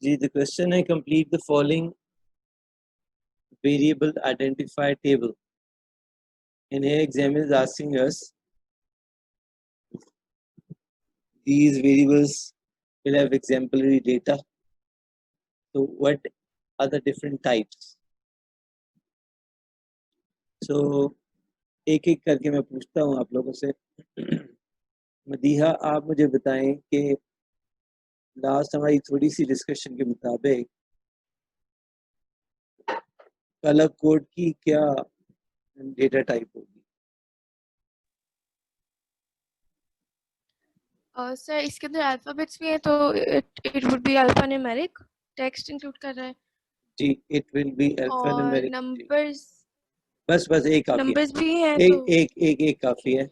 Ji, the question है complete the following variable identifier table. And here examiner is asking us these variables will have exemplary data. So what are the different types? So एक एक करके मैं पूछता हूँ आप लोगों से। मदीहा, आप मुझे बताएं कि लास्ट हमारी थोड़ी सी डिस्कशन के मुताबिक कलर कोड की क्या डेटा टाइप होगी? सर इसके अंदर अल्फाबेट्स भी है तो it would be alphanumeric. Text include कर रहा है जी, इट विल बी और अल्फान्यूमेरिक। नंबर्स बस एक काफी है, नंबर्स भी हैं एक तो एक एक एक काफी है।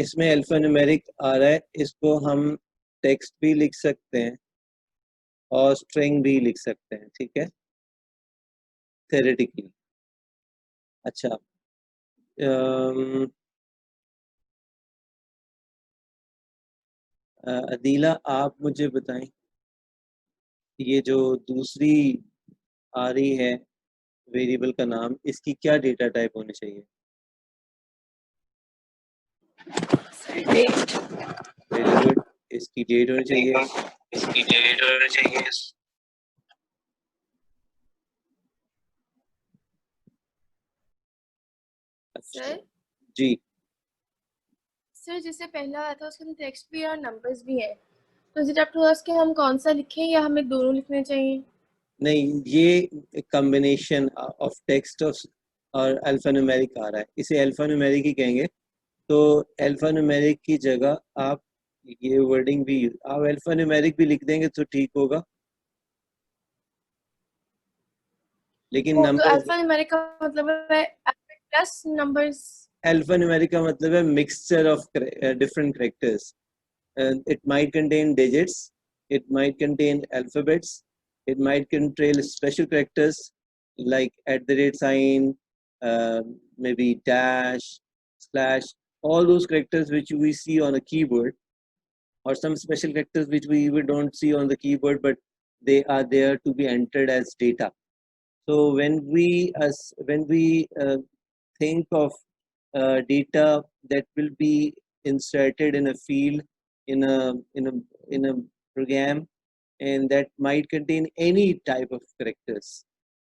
इसमें अल्फान्यूमेरिक आ रहा है, इसको हम टेक्स्ट भी लिख सकते हैं और स्ट्रिंग भी लिख सकते हैं, ठीक है, थ्योरेटिकली। अच्छा, अदीला, आप मुझे बताएं ये जो दूसरी आ रही है वेरिएबल का नाम, इसकी क्या डेटा टाइप होनी चाहिए? डेट। वेरी गुड, इसकी डेट होनी चाहिए। इसकी डेट होनी चाहिए। अच्छा सर जी, सर जिससे पहला आया था उसके अंदर टेक्स्ट भी है और नंबर्स भी है, तो is it up to us कि हम कौन सा लिखें या हमें दोनों लिखने चाहिए? नहीं, ये कॉम्बिनेशन ऑफ टेक्स्ट और अल्फान्यूमेरिक आ रहा है, इसे अल्फान्यूमेरिक ही कहेंगे। तो अल्फान्यूमेरिक की जगह आप ये वर्डिंग भी, आप अल्फान्यूमेरिक भी लिख देंगे तो ठीक होगा, लेकिन तो नंबर, अल्फान्यूमेरिक का मतलब है प्लस नंबर्स। अल्फान्यूमेरिक का मतलब है mixture of different characters. It might contain digits, it might contain alphabets, it might contain special characters like at the rate sign, maybe dash, slash, all those characters which we see on a keyboard, or some special characters which we even don't see on the keyboard, but they are there to be entered as data. So when we think of data that will be inserted in a field, in a in a in a program, and that might contain any type of characters,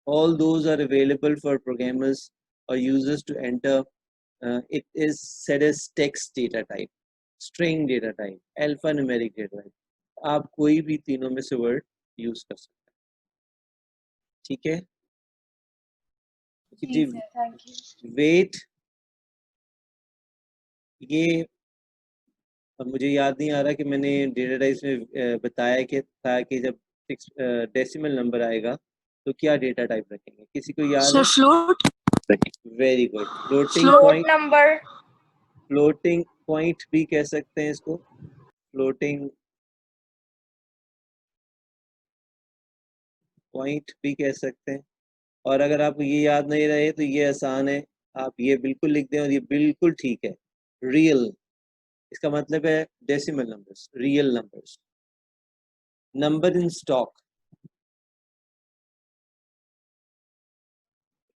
all those are available for programmers or users to enter. It is said as text data type, string data type, alphanumeric data type. आप कोई भी तीनों में से word use कर सकते हैं, ठीक है जी जी। Sir, thank you. वेट, ये अब मुझे याद नहीं आ रहा कि मैंने डेटा टाइप्स में बताया कि था कि जब डेसिमल नंबर आएगा तो क्या डेटा टाइप रखेंगे, किसी को याद है? Float. Very good, floating float point, number. Floating point भी कह सकते हैं इसको, फ्लोटिंग पॉइंट भी कह सकते हैं। और अगर आपको ये याद नहीं रहे तो ये आसान है, आप ये बिल्कुल लिख दें और ये बिल्कुल ठीक है। रियल, इसका मतलब है decimal numbers, real numbers. Number in stock,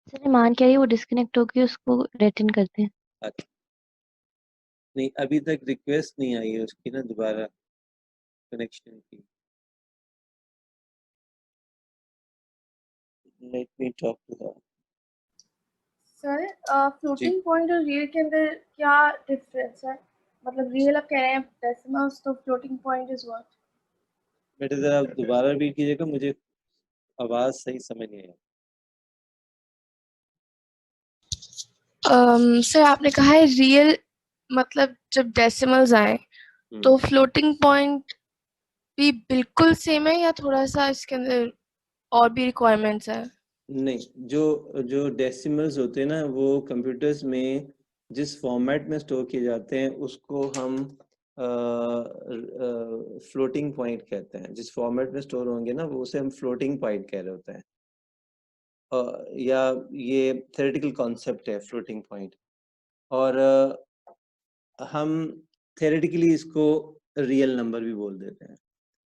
sir मान के रही वो डिस्कनेक्ट होगी, उसको रिटर्न करते हैं। अच्छा नहीं, अभी तक रिक्वेस्ट नहीं आई है उसकी ना दोबारा कनेक्शन की। Let me talk to her. Sir ji, floating point और रियल के अंदर क्या डिफरेंस है? मतलब रियल आप कह रहे हैं डेसिमल्स, तो फ्लोटिंग पॉइंट इज व्हाट? बेटे जरा आप दोबारा रिपीट कीजिएगा, मुझे आवाज सही समझ नहीं आई। सर आपने कहा है रियल मतलब जब डेसिमल्स आए तो फ्लोटिंग पॉइंट भी बिल्कुल सेम है या थोड़ा सा इसके अंदर और भी रिक्वायरमेंट्स है? नहीं, जो जो डेसिमल्स होते हैं ना, वो कंप्यूटर्स में जिस फॉर्मेट में स्टोर किए जाते हैं उसको हम फ्लोटिंग पॉइंट कहते हैं। जिस फॉर्मेट में स्टोर होंगे ना, वो उसे हम फ्लोटिंग पॉइंट कह रहे होते हैं। या ये थ्योरेटिकल कॉन्सेप्ट है फ्लोटिंग पॉइंट, और हम थ्योरेटिकली इसको रियल नंबर भी बोल देते हैं।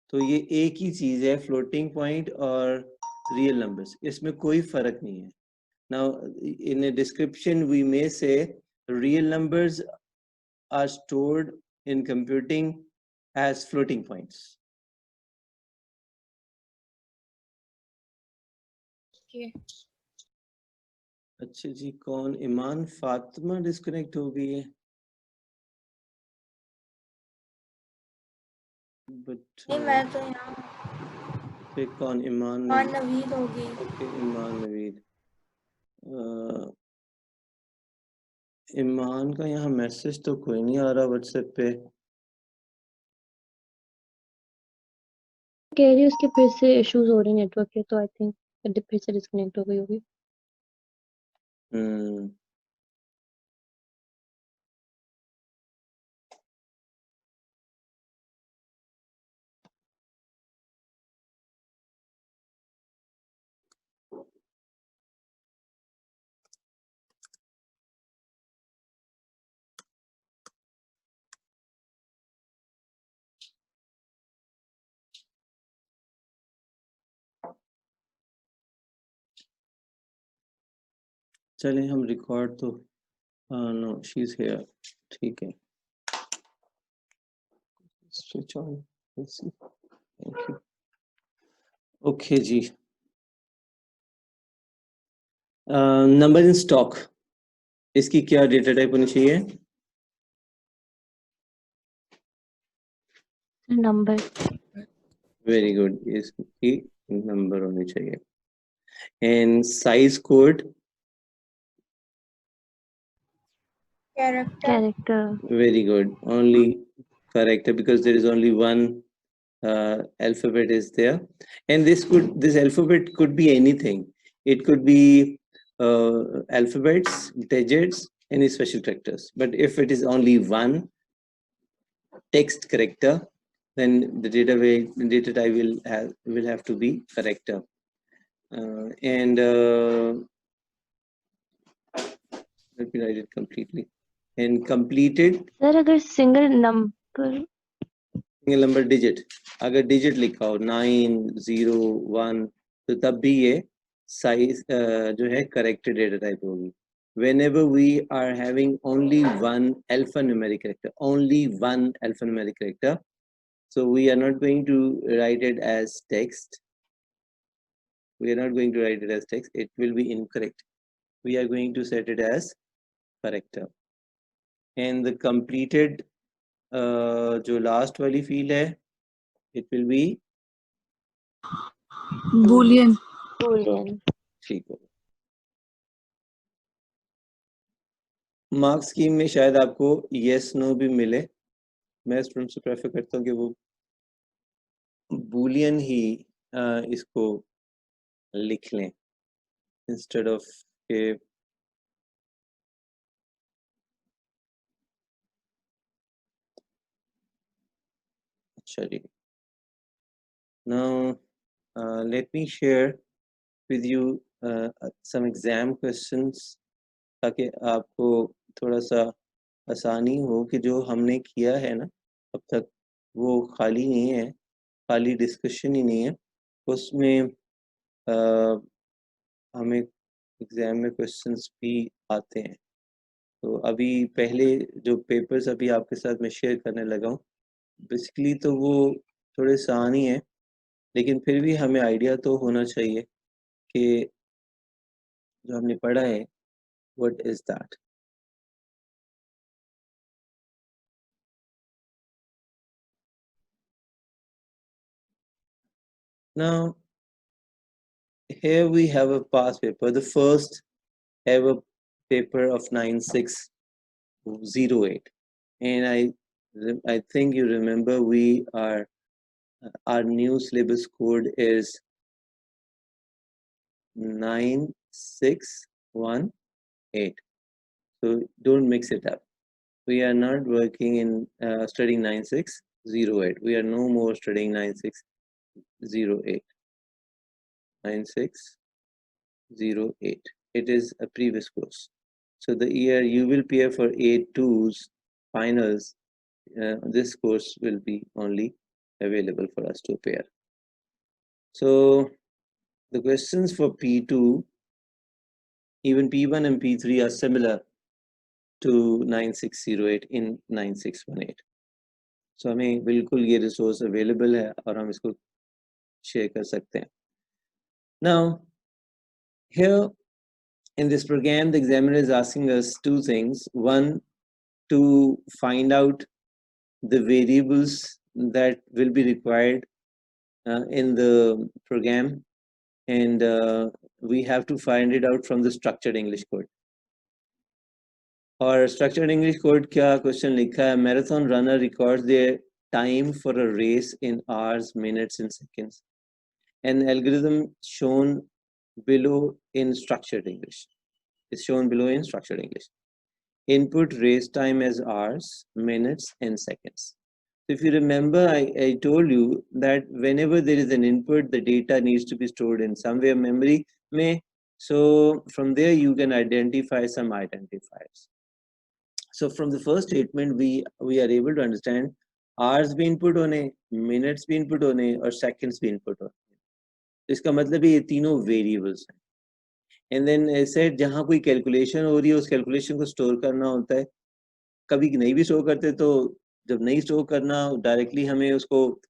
तो ये एक ही चीज है, फ्लोटिंग पॉइंट और रियल नंबर्स, इसमें कोई फर्क नहीं है. Now, in a description, we may say real numbers are stored in computing as floating points. Okay. अच्छा जी, कौन? ईमान फातिमा डिस्कनेक्ट हो गई है. बट नहीं मैं तो यहाँ फिर कौन? ईमान नवीद होगी. ओके, ईमान नवीद. ईमान का यहाँ मैसेज तो कोई नहीं आ रहा व्हाट्सएप पे. कह रही है उसके फिर से इश्यूज हो रहे हैं नेटवर्क के, तो आई थिंक फिर से डिस्कनेक्ट हो गई होगी. चलें हम रिकॉर्ड तो, नो शी इज हियर. ठीक है, switch on. Thank you. Okay जी. नंबर इन स्टॉक, इसकी क्या डेटा टाइप होनी चाहिए? नंबर. वेरी गुड, इसकी नंबर होनी चाहिए. And size code? Character. Character. Very good. Only character, because there is only one alphabet is there, and this alphabet could be anything. It could be alphabets, digits, any special characters. But if it is only one text character, then the data type will have to be character. And let me write it completely. And completed. Sir अगर single number, single number digit, अगर digit लिखा हो 9, 0, 1, तो तब भी ये size जो है करेक्टेड डेटा टाइप होगी. Whenever we are having only one alphanumeric character, only one alphanumeric character, so we are not going to write it as text. We are not going to write it as text. It will be incorrect. We are going to set it as character. And the completed जो last वाली field है, it will be Boolean. Boolean. ठीक है. Marks scheme में शायद आपको yes no भी मिले. मैं स्टूडेंट से प्रेफर करता हूँ कि वो बूलियन ही इसको लिख लें इंस्टेड ऑफ के. अच्छा जी. Now let me share with you some exam questions, ताकि आपको थोड़ा सा आसानी हो कि जो हमने किया है ना अब तक वो खाली नहीं है, खाली डिस्कशन ही नहीं है. उसमें हमें एग्जाम में क्वेश्चंस भी आते हैं. तो अभी पहले जो पेपर्स अभी आपके साथ मैं शेयर करने लगा हूँ, बेसिकली तो वो थोड़े आसान ही हैं, लेकिन फिर भी हमें आइडिया तो होना चाहिए कि जो हमने पढ़ा है what is that. Now, here we have a past paper, the first ever paper of 9608, and I think you remember we are our new syllabus code is 9618. So don't mix it up. We are not working in studying 9608. We are no more studying 9608. 9608. It is a previous course. So the year you will appear for A2's finals, this course will be only available for us to pair. So the questions for P2, even P1 and P3 are similar to 9608 in 9618. So हमें बिल्कुल ये resource available है और हम इसको share कर सकते हैं. Now, here in this program, the examiner is asking us two things. One, to find out the variables that will be required in the program, and we have to find it out from the structured English code. और structured English code क्या question लिखा है? Marathon runner records their time for a race in hours, minutes, and seconds. An algorithm shown below in structured English. Is shown below in structured English. Input race time as hours, minutes, and seconds. So if you remember, I told you that whenever there is an input, the data needs to be stored in somewhere memory में. So from there you can identify some identifiers. So from the first statement, we are able to understand hours भी input होने, minutes भी input होने, और seconds भी input होने. इसका मतलब ये तीनों variables हैं. And then I said जहाँ कोई calculation हो रही है, उस calculation को store करना होता है. कभी नहीं भी store करते, तो जब नहीं store करना, directly हमें उसको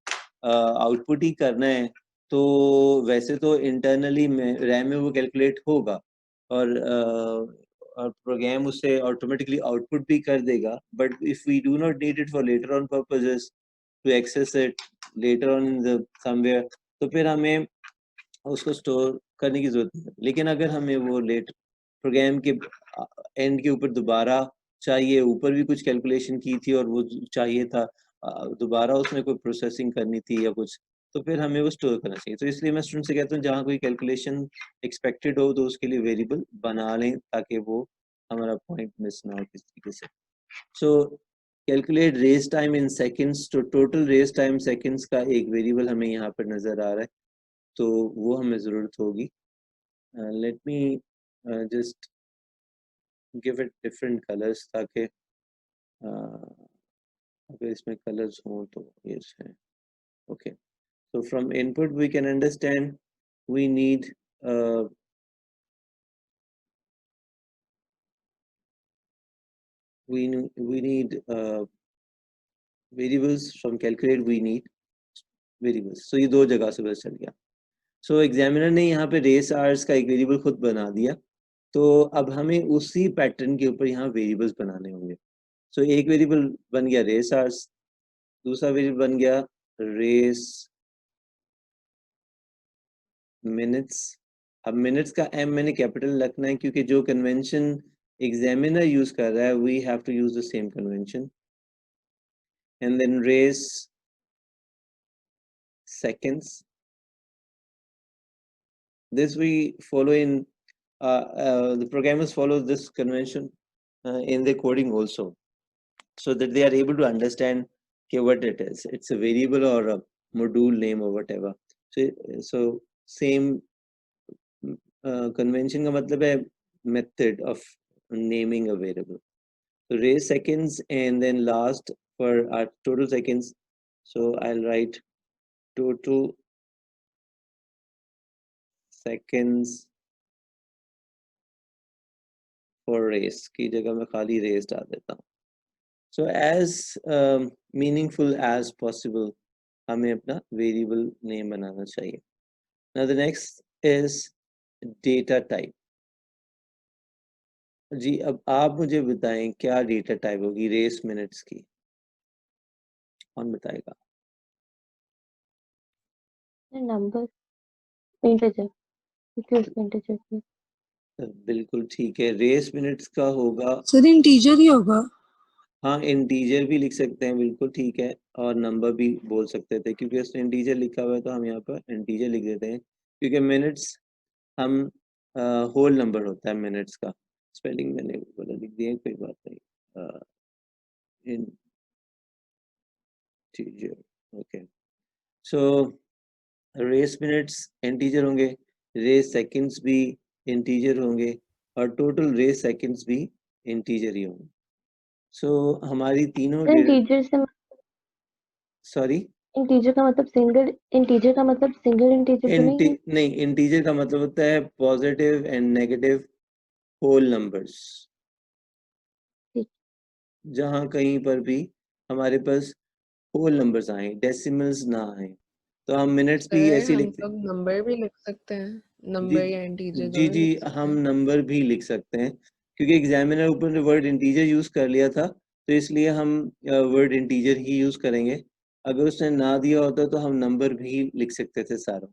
output ही करना है, तो वैसे तो internally RAM में वो calculate होगा, और program उससे automatically output भी कर देगा. But if we do not need it for later on purposes, to access it later on in the somewhere, तो फिर हमें उसको स्टोर करने की जरूरत है. लेकिन अगर हमें वो लेट प्रोग्राम के एंड के ऊपर दोबारा चाहिए, ऊपर भी कुछ कैलकुलेशन की थी और वो चाहिए था दोबारा उसमें कोई प्रोसेसिंग करनी थी या कुछ, तो फिर हमें वो स्टोर करना चाहिए. तो इसलिए मैं स्टूडेंट से कहता हूँ जहाँ कोई कैलकुलेशन एक्सपेक्टेड हो तो उसके लिए वेरिएबल बना लें, ताकि वो हमारा पॉइंट मिस ना हो किसी तरीके से. So calculate race time in seconds. तो टोटल रेस टाइम सेकेंड्स का एक वेरिएबल हमें यहाँ पर नजर आ रहा है, तो वो हमें ज़रूरत होगी. Let me just give it different colours, ताकि अगर इसमें कलर्स हों तो ये है. Okay, so from input we can understand we need variables. From calculate we need variables. So ये दो जगह से पता चल गया. So examiner ने यहाँ पे race hours का एक variable खुद बना दिया, तो अब हमें उसी पैटर्न के ऊपर यहाँ वेरिएबल्स बनाने होंगे. सो एक वेरिएबल बन गया रेस आवर्स, दूसरा वेरिएबल बन गया रेस मिनट्स. अब मिनट्स का एम मैंने कैपिटल रखना है, क्योंकि जो कन्वेंशन एग्जामिनर यूज कर रहा है we have to use the same convention. And then race seconds. This we follow in the programmers follow this convention in their coding also, so that they are able to understand what it is. It's a variable or a module name or whatever. So same convention का मतलब है method of naming a variable. So raise seconds, and then last for our total seconds. So I'll write total seconds for race की जगह मैं खाली race डाल देता हूँ. So as meaningful as possible हमें अपना variable name बनाना चाहिए. Now the next is data type. जी अब आप मुझे बताएं क्या data type होगी race minutes की, कौन बताएगा? नंबर इंटीजर, क्योंकि उसमें इंटीजर थी. बिल्कुल ठीक है. रेस मिनट्स का होगा सर इंटीजर ही होगा. हाँ, इंटीजर भी लिख सकते हैं, बिल्कुल ठीक है. और नंबर भी बोल सकते थे, क्योंकि उसने इंटीजर लिखा हुआ है तो हम यहाँ पर इंटीजर लिख देते हैं, क्योंकि मिनट्स हम होल नंबर होता है मिनट्स का. स्पेलिंग मैंने बोला लिख दिया, कोई बात नहीं. Integer, okay. So race minutes integer होंगे, रेस सेकंड्स भी इंटीजर होंगे, और टोटल रेस सेकंड्स भी इंटीजर ही होंगे. सो हमारी तीनों इंटीजर से सॉरी इंटीजर का मतलब सिंगल इंटीजर का मतलब सिंगल इंटीजर तो नहीं है? नहीं, इंटीजर का मतलब होता है positive and negative whole numbers. ठीक। जहाँ कहीं पर भी हमारे पास होल नंबर्स आए, डेसिमल्स ना आए, तो हम मिनट्स भी सर ऐसे हम लिखते। लोग नंबर भी लिख सकते हैं, जी नंबर या इंटीजर जी दोनों जी, लिख सकते हम हैं। नंबर भी लिख सकते हैं, क्योंकि एग्जामिनर ऊपर वर्ड इंटीजर यूज कर लिया था, तो इसलिए हम वर्ड इंटीजर ही यूज करेंगे। अगर उसने ना दिया होता तो हम नंबर भी लिख सकते थे सारा।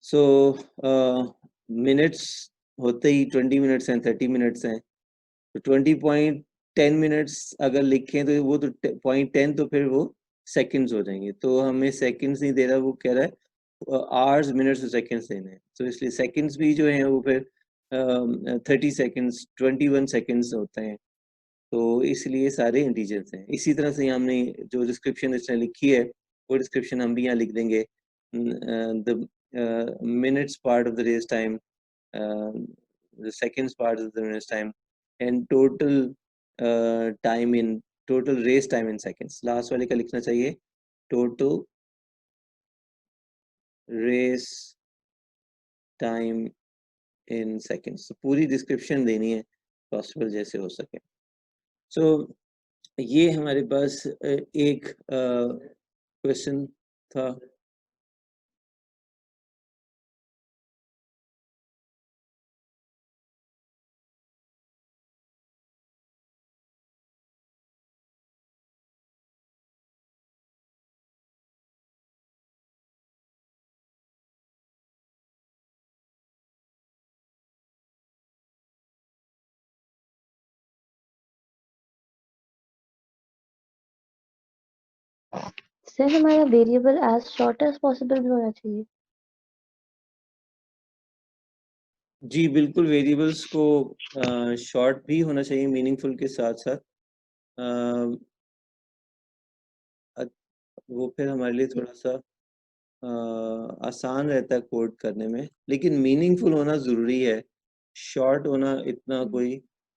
सो मिनट्स होते ही 20 मिनट्स हैं, 30 मिनट्स हैं, तो 20.10 मिनट्स अगर लिखें तो वो तो 0.10, तो फिर वो सेकंड्स हो जाएंगे, तो हमें सेकंड्स नहीं दे रहा, वो कह रहा है आवर्स मिनट्स और सेकंड्स देने हैं, तो इसलिए सेकंड्स भी जो हैं वो फिर 30 सेकंड्स, 21 सेकंड्स होते हैं, तो इसलिए सारे इंटीजर्स हैं। इसी तरह से हमने जो डिस्क्रिप्शन इसने लिखी है वो डिस्क्रिप्शन हम भी यहाँ लिख देंगे। The minutes part of the race time, the seconds part of the race time, and total race time in seconds. Last वाले का लिखना चाहिए total race time in seconds. तो पूरी डिस्क्रिप्शन देनी है पॉसिबल जैसे हो सके। सो ये हमारे पास एक क्वेश्चन था। सर हमारा variable as short as possible भी होना चाहिए। जी बिल्कुल, वेरिएबल्स को शॉर्ट भी होना चाहिए मीनिंगफुल के साथ साथ। वो फिर हमारे लिए थोड़ा सा आसान रहता है कोड करने में, लेकिन मीनिंगफुल होना ज़रूरी है। शॉर्ट होना इतना कोई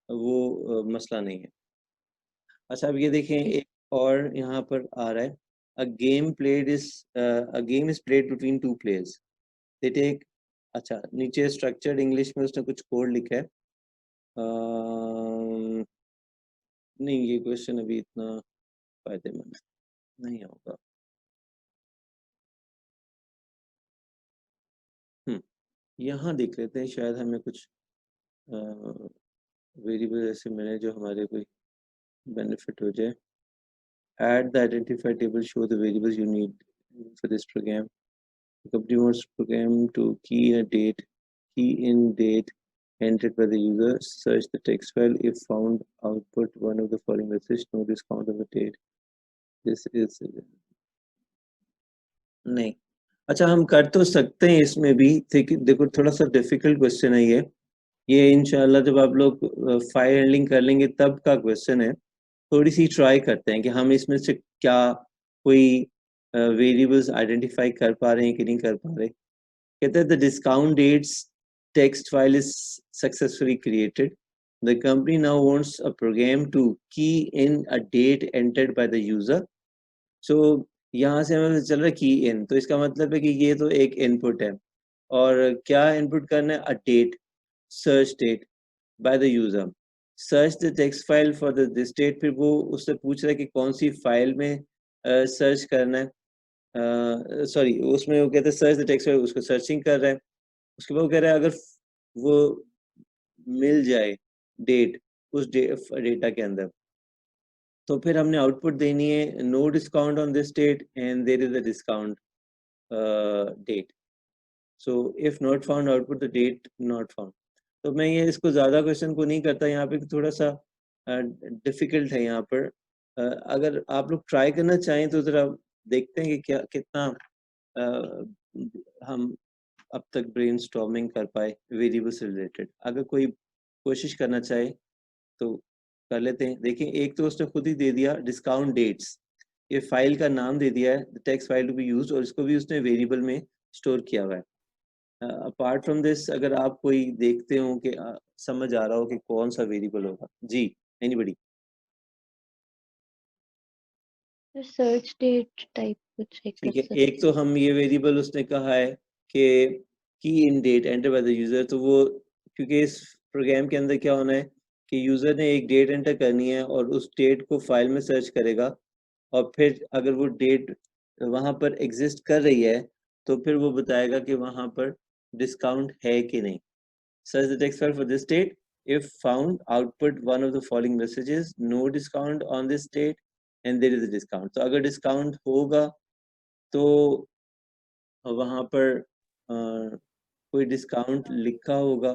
वो मसला नहीं है। अच्छा, अब ये देखें, एक और यहाँ पर आ रहा है, a game is played between two players, they take. अच्छा, नीचे स्ट्रक्चर्ड इंग्लिश में उसने कुछ कोड लिखा है। नहीं, ये क्वेश्चन अभी इतना फायदेमंद नहीं होगा। यहाँ देख लेते हैं, शायद हमें कुछ वेरिएबल ऐसे मिले जो हमारे कोई बेनिफिट हो जाए। Add the identifier table, show the variables you need for this program. The company wants program to key in date entered by the user. Search the text file. If found, output one of the following message: no discount of the date. This is नहीं। अच्छा, हम कर तो सकते हैं इसमें भी, देखो थोड़ा सा डिफिकल्ट क्वेश्चन है ये इंशाल्लाह जब आप लोग फाइल हैंडलिंग कर लेंगे तब का क्वेश्चन है। थोड़ी सी ट्राई करते हैं कि हम इसमें से क्या कोई वेरिएबल्स आइडेंटिफाई कर पा रहे हैं कि नहीं कर पा रहे। कहते हैं the discount dates text file is successfully created, the company now wants a program to key in a date entered by the user. So यहाँ से हमें चल रहा है की इन, तो इसका मतलब है कि ये तो एक इनपुट है, और क्या इनपुट करना है, a date, search date by the user. Search the text file for the this date, फिर वो उससे पूछ रहा है कि कौन सी फाइल में सर्च करना है। सॉरी, उसमें वो कहते हैं सर्च द टेक्स्ट फाइल, उसको सर्चिंग कर रहा है। उसके बाद वो कह रहा है अगर वो मिल जाए डेट उस डेटा के अंदर, तो फिर हमने आउटपुट देनी है no discount on this date and there is a discount date. So if not found, output the date not found. तो मैं ये इसको ज़्यादा क्वेश्चन को नहीं करता, यहाँ पे थोड़ा सा डिफिकल्ट है यहाँ पर। अगर आप लोग ट्राई करना चाहें तो ज़रा देखते हैं कि क्या कितना हम अब तक ब्रेनस्टॉर्मिंग कर पाए वेरिएबल से रिलेटेड। अगर कोई कोशिश करना चाहे तो कर लेते हैं। देखिए, एक तो उसने खुद ही दे दिया डिस्काउंट डेट्स, ये फाइल का नाम दे दिया है, text file to be used, और इसको भी उसने वेरिएबल में स्टोर किया हुआ है। अपार्ट फ्रॉम दिस, अगर आप कोई देखते हो कि समझ आ रहा हो कि कौन सा वेरिएबल होगा, जी एनीबडी? सर्च डेट टाइप कुछ एक ठीक कर है, सकते एक तो हम ये वेरिएबल उसने कहा है कि key in date enter by the user, तो वो क्योंकि इस प्रोग्राम के अंदर क्या होना है कि यूजर ने एक डेट एंटर करनी है और उस डेट को फाइल में सर्च करेगा, और फिर अगर वो डेट वहां पर एग्जिस्ट कर रही है तो फिर वो बताएगा कि वहां पर डिस्काउंट है कि नहीं। Search the text file for this date, if found output one of the following messages, no discount on this date and there is a discount। तो अगर डिस्काउंट होगा तो वहां पर कोई डिस्काउंट लिखा होगा,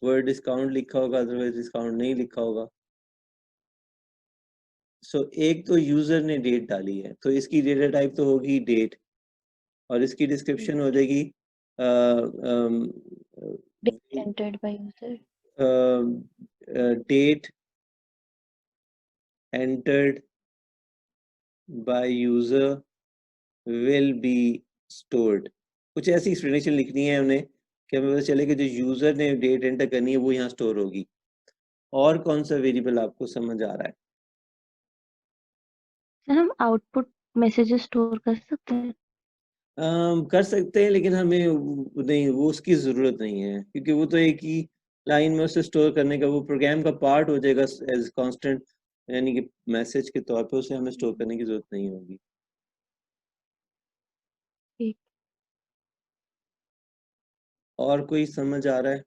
वर्ड डिस्काउंट लिखा होगा, अदरवाइज डिस्काउंट नहीं लिखा होगा। सो एक तो यूजर ने डेट डाली है तो इसकी डेटा टाइप तो होगी डेट, और इसकी डिस्क्रिप्शन हो जाएगी date entered by user. Date entered by user will be stored. कुछ ऐसी एक्सप्लेनेशन लिखनी है हमने कि हमें पता चले कि जो यूजर ने डेट एंटर करनी है वो यहाँ स्टोर होगी। और कौन सा वेरिएबल आपको समझ आ रहा है? सर हम आउटपुट मैसेजेस स्टोर कर सकते हैं? कर सकते हैं, लेकिन हमें नहीं, वो उसकी ज़रूरत नहीं है, क्योंकि वो तो एक ही लाइन में उसे स्टोर करने का वो प्रोग्राम का पार्ट हो जाएगा एज कांस्टेंट, यानी कि मैसेज के तौर पे उसे हमें स्टोर करने की ज़रूरत नहीं होगी। ठीक। और कोई समझ आ रहा है?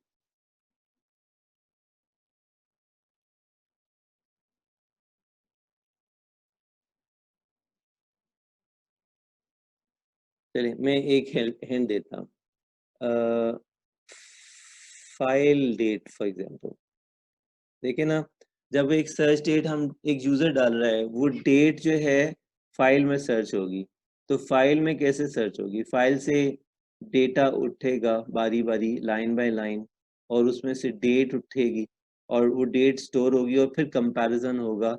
चलिए मैं एक हिंट देता हूँ। फाइल डेट फॉर एग्जांपल, देखिए ना, जब एक सर्च डेट हम एक यूजर डाल रहा है, वो डेट जो है फाइल में सर्च होगी। तो फाइल में कैसे सर्च होगी? फाइल से डेटा उठेगा बारी बारी, लाइन बाय लाइन, और उसमें से डेट उठेगी और वो डेट स्टोर होगी, और फिर कंपैरिजन होगा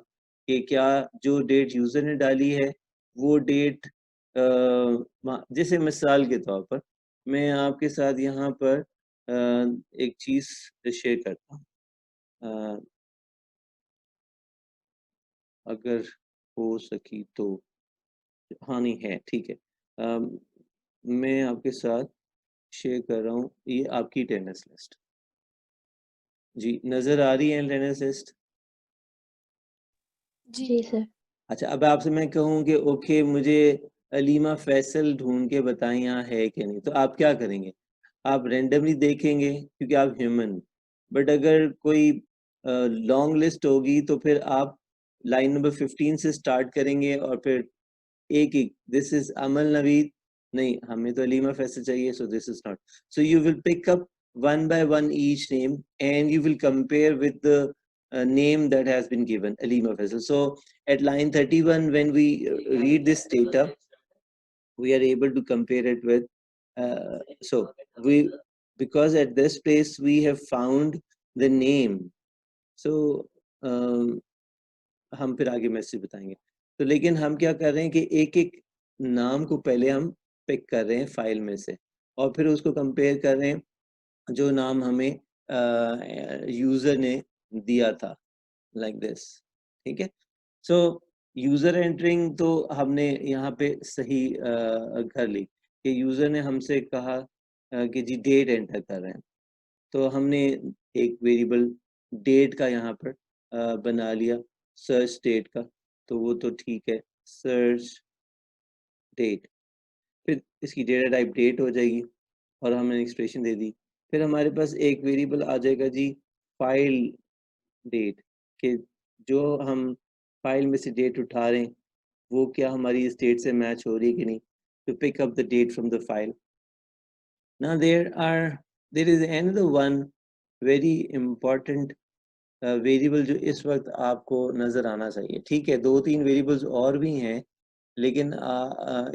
कि क्या जो डेट यूजर ने डाली है वो डेट, जैसे मिसाल के तौर पर मैं आपके साथ यहाँ पर एक चीज़ शेयर करता हूँ। अगर हो सकी तो, हाँ नहीं है, ठीक है। मैं आपके साथ शेयर कर रहा हूँ, ये आपकी अटेंडेंस लिस्ट जी नज़र आ रही है अटेंडेंस लिस्ट? जी सर। अच्छा, अब आपसे मैं कहूँ कि ओके मुझे अलीमा फैसल ढूंढ के बताएं यहाँ है कि नहीं, तो आप क्या करेंगे? आप रेंडमली देखेंगे क्योंकि आप ह्यूमन। बट अगर कोई लॉन्ग लिस्ट होगी तो फिर आप लाइन नंबर 15 से स्टार्ट करेंगे और फिर एक एक, दिस इज अमल नवीद, नहीं हमें तो अलीमा फैसल चाहिए, so this is not. So you will pick up one by one each name and you will compare with the name that has been given, Alima Faisal. So at line 31 when we read this data, we are able to compare it with so we, because at this place we have found the name, so हम फिर आगे message बताएंगे। तो लेकिन हम क्या कर रहे हैं कि एक एक नाम को पहले हम पिक कर रहे हैं फाइल में से, और फिर उसको कंपेयर कर रहे हैं जो नाम हमें यूजर ने दिया था, लाइक दिस। ठीक है, सो यूजर एंटरिंग तो हमने यहाँ पे सही कर ली कि यूजर ने हमसे कहा कि जी डेट एंटर कर रहे हैं, तो हमने एक वेरिएबल डेट का यहाँ पर बना लिया, सर्च डेट का, तो वो तो ठीक है, सर्च डेट। फिर इसकी डेटा टाइप डेट हो जाएगी और हमने एक्सप्रेशन दे दी। फिर हमारे पास एक वेरिएबल आ जाएगा जी फाइल डेट, कि जो हम फाइल में से डेट उठा रहे हैं वो क्या हमारी इस डेट से मैच हो रही है कि नहीं, to pick up the date from the file. Now there is another one very important variable जो इस वक्त आपको नजर आना चाहिए। ठीक है, दो तीन वेरिएबल्स और भी हैं, लेकिन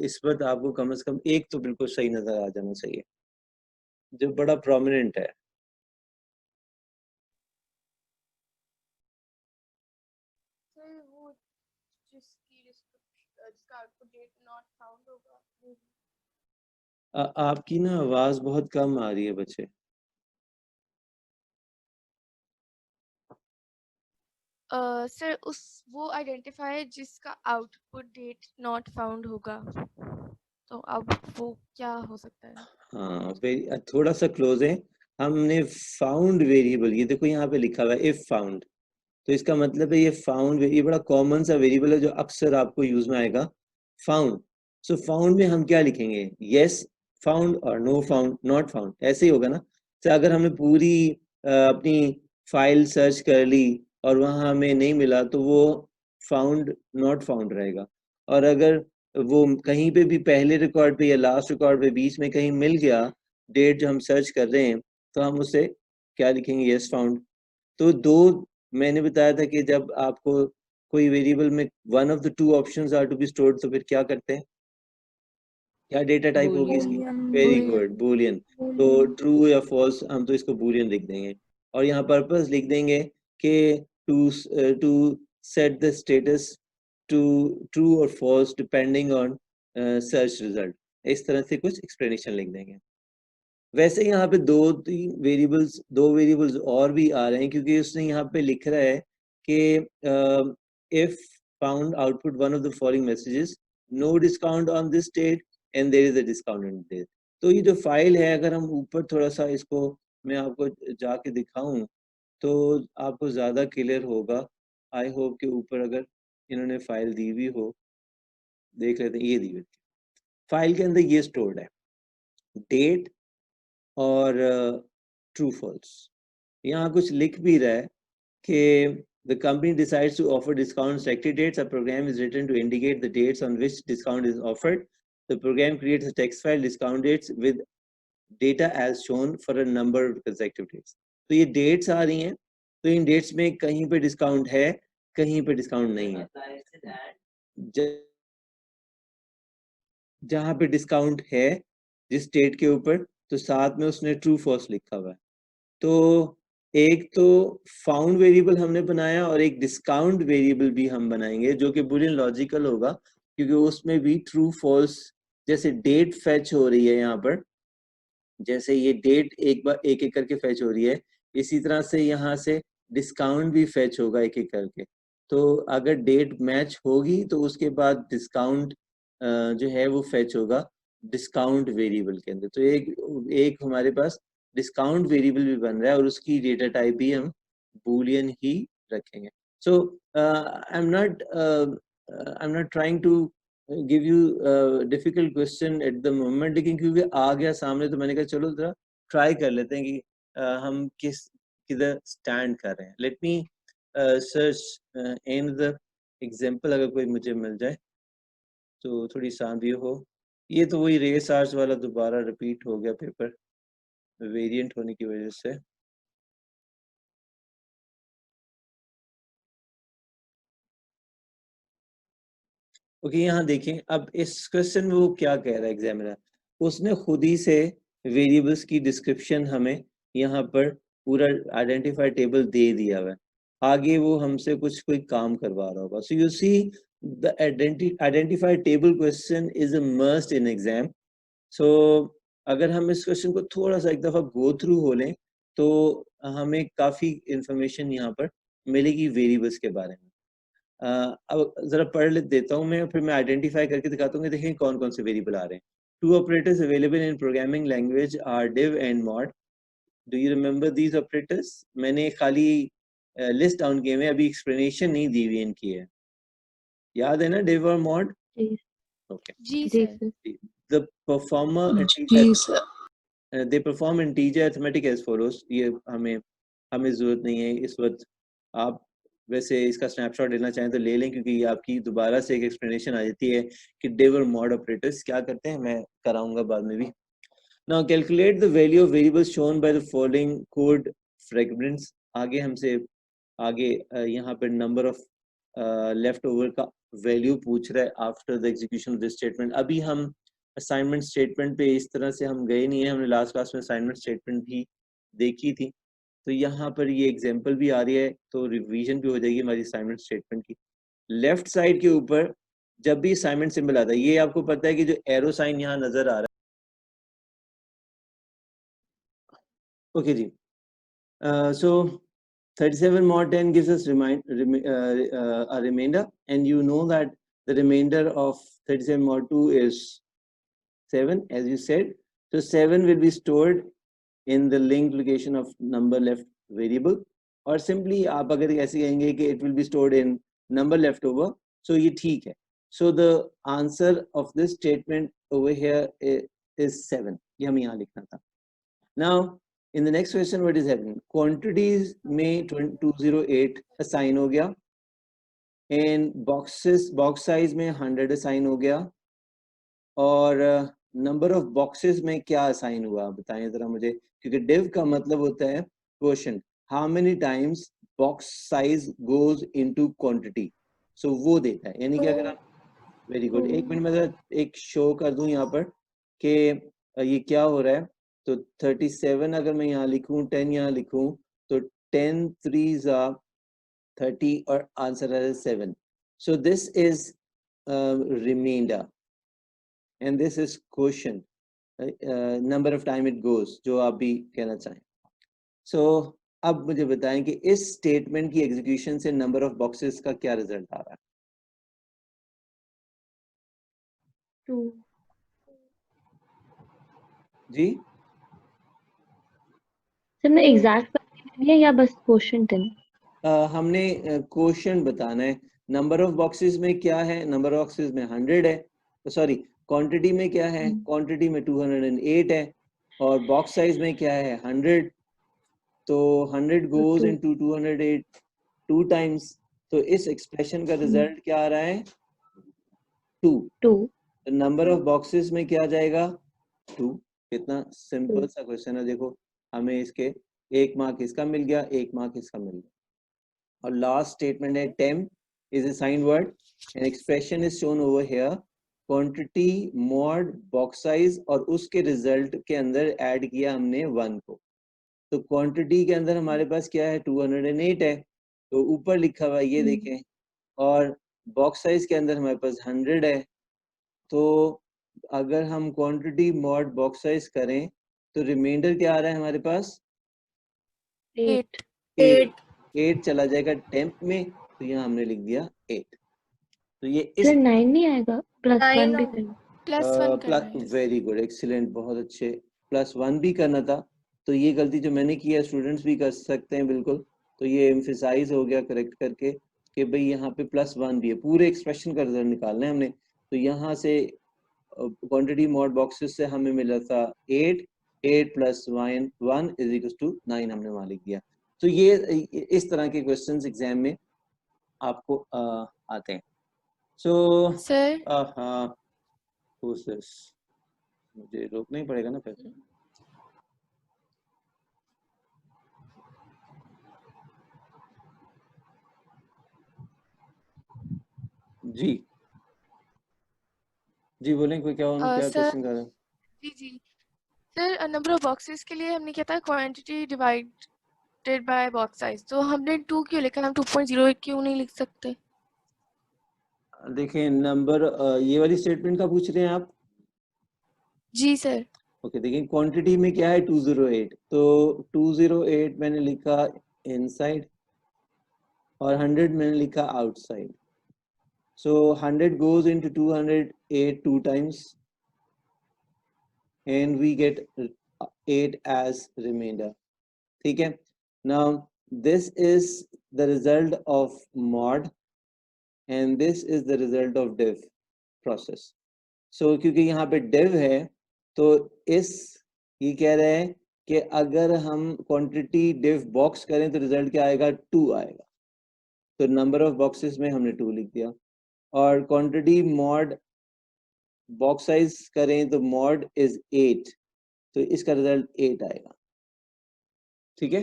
इस वक्त आपको कम से कम एक तो बिल्कुल सही नजर आ जाना चाहिए जो बड़ा प्रोमिनेंट है। सर वो जिसका आउटपुट डेट नॉट फाउंड होगा वो आपकी ना आवाज बहुत कम आ रही है बच्चे। सर उस वो आइडेंटिफायर जिसका आउटपुट डेट नॉट फाउंड होगा, तो अब वो क्या हो सकता है? हाँ थोड़ा सा क्लोज है। हमने फाउंड वेरिएबल, ये देखो यहाँ पे लिखा हुआ है इफ फाउंड, तो इसका मतलब है ये फाउंड, ये बड़ा कॉमन सा वेरिएबल है जो अक्सर आपको यूज में आएगा, फाउंड। सो फाउंड में हम क्या लिखेंगे, यस फाउंड और नो फाउंड, नॉट फाउंड, ऐसे ही होगा ना। तो अगर हमने पूरी अपनी फाइल सर्च कर ली और वहां हमें नहीं मिला तो वो फाउंड नॉट फाउंड रहेगा। और अगर वो कहीं पे भी पहले रिकॉर्ड पे या लास्ट रिकॉर्ड पे बीच में कहीं मिल गया डेट जो हम सर्च कर रहे हैं, तो हम उसे क्या लिखेंगे, यस फाउंड। तो दो मैंने बताया था कि जब आपको कोई वेरिएबल में one of the two options are to be stored, तो फिर क्या करते हैं, क्या डेटा टाइप होगी इसकी, वेरी गुड, बूलियन। तो ट्रू या फॉल्स, हम तो इसको बूलियन लिख देंगे। और यहाँ पर्पस लिख देंगे कि to set the status to true और false depending on search result, इस तरह से कुछ एक्सप्लेनेशन लिख देंगे। वैसे यहाँ पे दो वेरिएबल्स और भी आ रहे हैं, क्योंकि उसने यहाँ पे लिख रहा है कि if found output one of the following messages, no discount on this date and there is a discount on date. तो ये जो फाइल है, अगर हम ऊपर थोड़ा सा इसको मैं आपको जाके दिखाऊं तो आपको ज़्यादा क्लियर होगा। आई होप कि ऊपर अगर इन्होंने फाइल दी हुई हो, देख लेते हैं, ये दी हुई फाइल के अंदर ये स्टोर्ड है, डेट और ट्रू फॉल्स। यहाँ कुछ लिख भी रहा है कि the company decides to offer discount selected dates, a program is written to indicate the dates on which discount is offered. The program creates a text file discount dates with data as shown for a number of consecutive dates. तो ये dates आ रही हैं, तो इन dates में कहीं पे discount है, कहीं पे discount नहीं है। जहाँ पे डिस्काउंट है जिस डेट के ऊपर, तो साथ में उसने ट्रू फॉल्स लिखा हुआ है। तो एक तो फाउंड वेरिएबल हमने बनाया और एक डिस्काउंट वेरिएबल भी हम बनाएंगे जो कि बूलियन लॉजिकल होगा, क्योंकि उसमें भी ट्रू फॉल्स, जैसे डेट फेच हो रही है यहाँ पर, जैसे ये डेट एक बार एक एक करके फेच हो रही है, इसी तरह से यहाँ से डिस्काउंट भी फेच होगा एक एक करके। तो अगर डेट मैच होगी तो उसके बाद डिस्काउंट जो है वो फेच होगा डिस्काउंट वेरिएबल के अंदर। तो एक हमारे पास डिस्काउंट वेरिएबल भी बन रहा है और उसकी डेटा टाइप भी हम बूलियन ही रखेंगे। So I am not trying to give you difficult question at the moment, लेकिन क्योंकि आ गया सामने तो मैंने कहा चलो जरा ट्राई कर लेते हैं कि हम किधर स्टैंड कर रहे हैं। Let me search and the example, अगर कोई मुझे मिल जाए तो थोड़ी आसान हो। ये तो वही रेस आर्स वाला दोबारा रिपीट हो गया पेपर, वेरिएंट होने की वजह से। ओके यहाँ देखें, अब इस क्वेश्चन में वो क्या कह रहा है एग्जामिनर, उसने खुद ही से वेरिएबल्स की डिस्क्रिप्शन हमें यहाँ पर पूरा आइडेंटिफाई टेबल दे दिया हुआ है, आगे वो हमसे कुछ कोई काम करवा रहा होगा। So you see the identify table question is a must in exam. So अगर हम इस क्वेश्चन को थोड़ा सा एक दफ़ा गो थ्रू हो लें तो हमें काफ़ी इंफॉर्मेशन यहाँ पर मिलेगी वेरिएबल्स के बारे में। अब जरा पढ़ देता हूँ मैं, फिर मैं आइडेंटिफाई करके दिखाता हूँ, देखें कौन कौन से वेरिएबल आ रहे हैं। Two operators available in programming language are div and mod. Do you remember these operators? मैंने खाली लिस्ट डाउन किए हुए, अभी एक्सप्लेनेशन नहीं दी हुई इनकी है, याद है ना div और mod? ओके जी जी सर। सर। द परफॉर्मर जी sir. they perform integer arithmetic as follows. ये हमें ज़रूरत नहीं है इस वक्त, आप वैसे इसका स्नैपशॉट लेना चाहें तो ले लें, क्योंकि ये आपकी दोबारा से एक एक्सप्लेनेशन आ जाती है कि div और mod ऑपरेटर्स क्या करते हैं, मैं कराऊंगा बाद में भी। Now calculate the value of variables shown by the following code fragments. आगे हमसे यहाँ पर नंबर ऑफ लेफ्ट ओवर का वैल्यू पूछ रहा है after the execution of this statement. अभी हम असाइनमेंट स्टेटमेंट पे इस तरह से हम गए नहीं है, हमने लास्ट क्लास में असाइनमेंट स्टेटमेंट भी देखी थी, तो यहाँ पर ये एग्जांपल भी आ रही है, तो रिवीजन भी हो जाएगी हमारी असाइनमेंट स्टेटमेंट की। लेफ्ट साइड के ऊपर जब भी असाइनमेंट सिंबल आता है, ये आपको पता है कि जो एरो साइन यहाँ नजर आ रहा है, okay ji. So 37 mod 10 gives us a remainder, and you know that the remainder of 37 mod 2 is 7, as you said. So 7 will be stored in the linked location of number left variable, or simply आप अगर ऐसे कहेंगे कि it will be stored in number left over, so ये ठीक है. So the answer of this statement over here is 7. ये हमें यहाँ लिखना था. Now in the next question, what is happening? Quantities में 208 assign हो गया, and box size में 100 assign हो गया, और number of boxes में क्या assign हुआ बताएं जरा मुझे, क्योंकि div का मतलब होता है quotient, how many times box size goes into quantity, so वो देता है. यानी कि अगर आप वेरी गुड, एक मिनट में जरा एक शो कर दूं यहाँ पर कि ये क्या हो रहा है. तो 37 अगर मैं यहाँ लिखूं, 10 यहाँ लिखूं, तो 10 3s are 30 और आंसर है 7. So this is remainder and this is quotient, number of time it goes, जो आप भी कहना चाहें. So अब मुझे बताएं कि इस स्टेटमेंट की एग्जीक्यूशन से नंबर ऑफ बॉक्सेस का क्या रिजल्ट आ रहा है. 2. जी सर मैं एग्जैक्ट है या बस क्वेश्चन है? हमने क्वोशंट बताना है. नंबर ऑफ बॉक्सेस में क्या है, नंबर ऑफ बॉक्सेस में 100 है, सॉरी क्वांटिटी में क्या है, क्वांटिटी में 208 है, और बॉक्स साइज में क्या है 100. तो 100 गोज इनटू 208 2 टाइम्स. तो इस एक्सप्रेशन का रिजल्ट क्या आ रहा है 2. तो नंबर ऑफ बॉक्सेस में क्या जाएगा 2. कितना सिंपल सा क्वेश्चन है. देखो हमें इसके 1 मार्क इसका मिल गया, 1 मार्क इसका मिल गया. और लास्ट स्टेटमेंट है temp is a signed word, an expression is shown over here, quantity mod box size, और उसके रिजल्ट के अंदर ऐड किया हमने 1 को. तो क्वांटिटी के अंदर हमारे पास क्या है 208 है, तो ऊपर लिखा हुआ ये देखें, और बॉक्स साइज के अंदर हमारे पास 100 है. तो अगर हम क्वांटिटी मॉड बॉक्स साइज करें तो रिमाइंडर क्या आ रहा है हमारे पास 8 चला जाएगा टेम्प में, तो यहाँ हमने लिख दिया 8. तो ये इस 9 नहीं आएगा, +1 भी करना. +1 वेरी गुड, एक्सीलेंट, बहुत अच्छे. +1 भी करना था, तो ये गलती जो मैंने की है स्टूडेंट्स भी कर सकते हैं बिल्कुल. तो ये एम्फेसाइज हो गया करेक्ट करके कि भाई यहाँ पे +1 भी है. पूरे एक्सप्रेशन का रिजल्ट निकालना है हमने. तो यहाँ से क्वांटिटी मॉड बॉक्सेस से हमें मिला था 8 + 1 = 9 हमने वहाँ लिख दिया. तो ये इस तरह के क्वेश्चंस एग्जाम में आपको आते हैं. सो सर हाँ, मुझे रोकना ही पड़ेगा ना फिर. जी जी बोलें, कोई क्या क्या सर क्वेश्चन कर रहे हैं. जी सर, नंबर ऑफ बॉक्सेस के लिए हमने क्या था quantity divided by box size, तो हमने 2 क्यों लिखा, हम 2.08 क्यों नहीं लिख सकते? देखें नंबर, ये वाली स्टेटमेंट का पूछ रहे हैं आप. जी सर. ओके देखिए क्वांटिटी में क्या है 208, तो 208 मैंने लिखा इनसाइड और 100 मैंने लिखा outside. So 100 goes into 208 2 times, and we get 8 as remainder. ठीक है. Now this is the result of mod, and this is the result of div process. So क्योंकि यहाँ पे div है, तो ये कह रहे हैं कि अगर हम quantity div box करें तो रिजल्ट क्या आएगा 2 आएगा. तो नंबर ऑफ बॉक्सेस में हमने 2 लिख दिया, और क्वांटिटी मॉड बॉक्स साइज करें तो मॉड इज 8, तो इसका रिजल्ट 8 आएगा. ठीक है.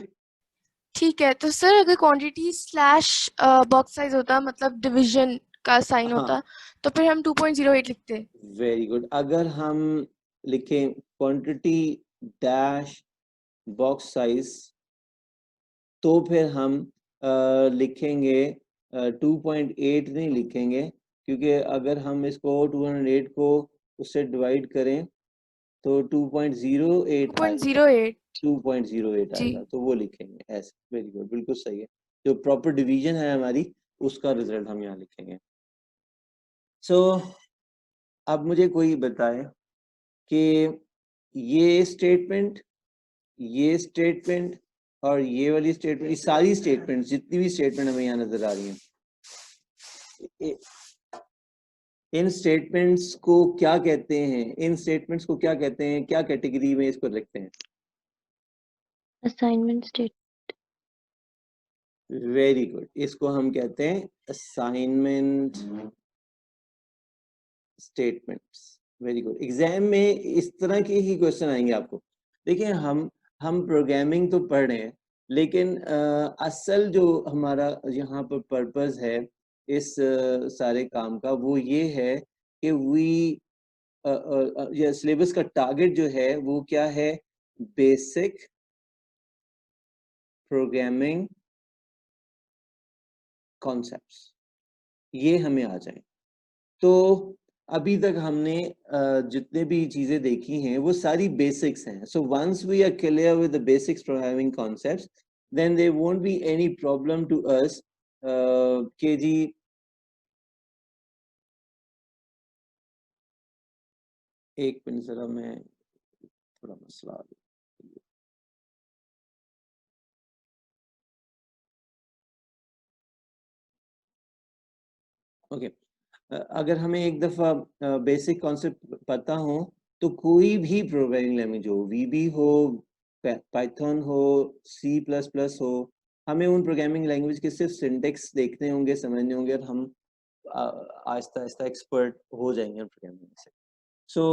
ठीक है. तो सर अगर क्वांटिटी स्लैश बॉक्स साइज होता, मतलब डिवीजन का साइन होता, तो फिर हम 2.08 लिखते. Very good. अगर हम लिखें क्वांटिटी डैश बॉक्स साइज, तो फिर हम लिखेंगे 2.8 नहीं लिखेंगे, क्योंकि अगर हम इसको 208 को उससे डिवाइड करें तो 2.08 2.08 2.08 जी। आएगा, तो वो लिखेंगे ऐसे। वेरी गुड, बिल्कुल सही है। जो प्रॉपर डिवीजन है हमारी, उसका रिजल्ट हम यहाँ लिखेंगे। सो अब मुझे कोई बताए कि ये स्टेटमेंट और ये वाली स्टेटमेंट, ये सारी स्टेटमेंट, जितनी भी स्टेटमेंट हमें यहाँ नजर आ रही हैं, इन स्टेटमेंट्स को क्या कहते हैं? क्या कैटेगरी में इसको रखते हैं? Assignment state. वेरी गुड, इसको हम कहते हैं assignment statements. Very good. Exam में इस तरह के ही क्वेश्चन आएंगे आपको। देखिए, हम प्रोग्रामिंग तो पढ़ रहे हैं, लेकिन असल जो हमारा यहाँ पर पर्पस है इस सारे काम का, वो ये है कि ये सिलेबस का टारगेट जो है वो क्या है? बेसिक प्रोग्रामिंग कॉन्सेप्ट्स, ये हमें आ जाए। तो अभी तक हमने जितने भी चीजें देखी हैं वो सारी बेसिक्स हैं। So once we are clear with the basics programming concepts, then there won't be any problem to us के जी एक मिनट जरा, मैं थोड़ा मसला आ गया। ओके, अगर हमें एक दफा बेसिक कॉन्सेप्ट पता हो, तो कोई भी प्रोग्रामिंग लैंग्वेज हो, वीबी हो, पाइथन हो, सी प्लस प्लस हो, हमें उन प्रोग्रामिंग लैंग्वेज के सिर्फ सिंटेक्स देखने होंगे, समझने होंगे, और हम आहिस्ता आहिस्ता एक्सपर्ट हो जाएंगे प्रोग्रामिंग से। सो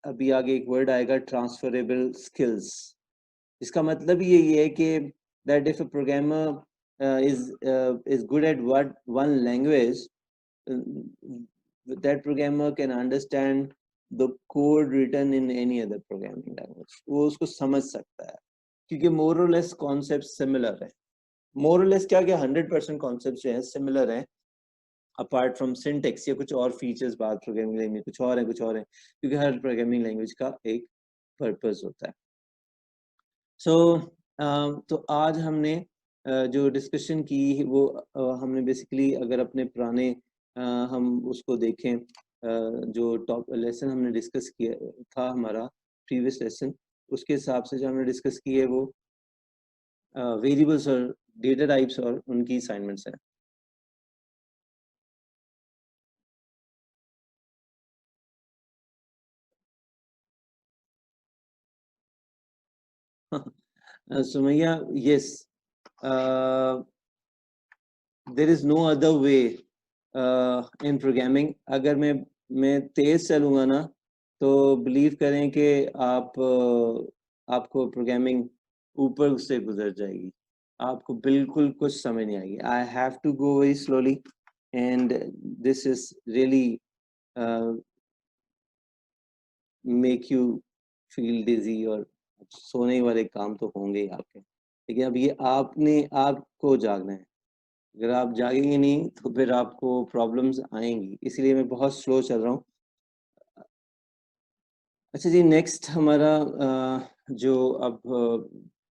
अभी आगे एक वर्ड आएगा, ट्रांसफरेबल स्किल्स। इसका मतलब यही है कि that if a programmer is good at one language, that programmer can understand the code written in any other programming language. वो उसको समझ सकता है, क्योंकि more or less concepts similar है। more or less क्या 100% concepts जो है similar है, apart from syntax या कुछ और features बाद programming language कुछ और है, क्योंकि हर programming language का एक purpose होता है। तो आज हमने जो डिस्कशन की वो हमने बेसिकली, अगर अपने पुराने हम उसको देखें, जो टॉप लेसन हमने डिस्कस किया था हमारा प्रीवियस लेसन, उसके हिसाब से जो हमने डिस्कस की है वो वेरिएबल्स और डेटा टाइप्स और उनकी असाइनमेंट्स हैं। Sumaiya, yes, there is no other way in programming. अगर मैं तेज चलूँगा ना, तो बिलीव करें कि आपको प्रोग्रामिंग ऊपर से गुजर जाएगी, आपको बिल्कुल कुछ समझ नहीं आएगी। I have to go very slowly and this is really make you feel dizzy, और सोने वाले काम तो होंगे ही आपके, लेकिन अब ये आपको जागना है। अगर आप जागेंगे नहीं तो फिर आपको प्रॉब्लम्स आएंगी, इसलिए मैं बहुत स्लो चल रहा हूँ। अच्छा जी, नेक्स्ट हमारा जो अब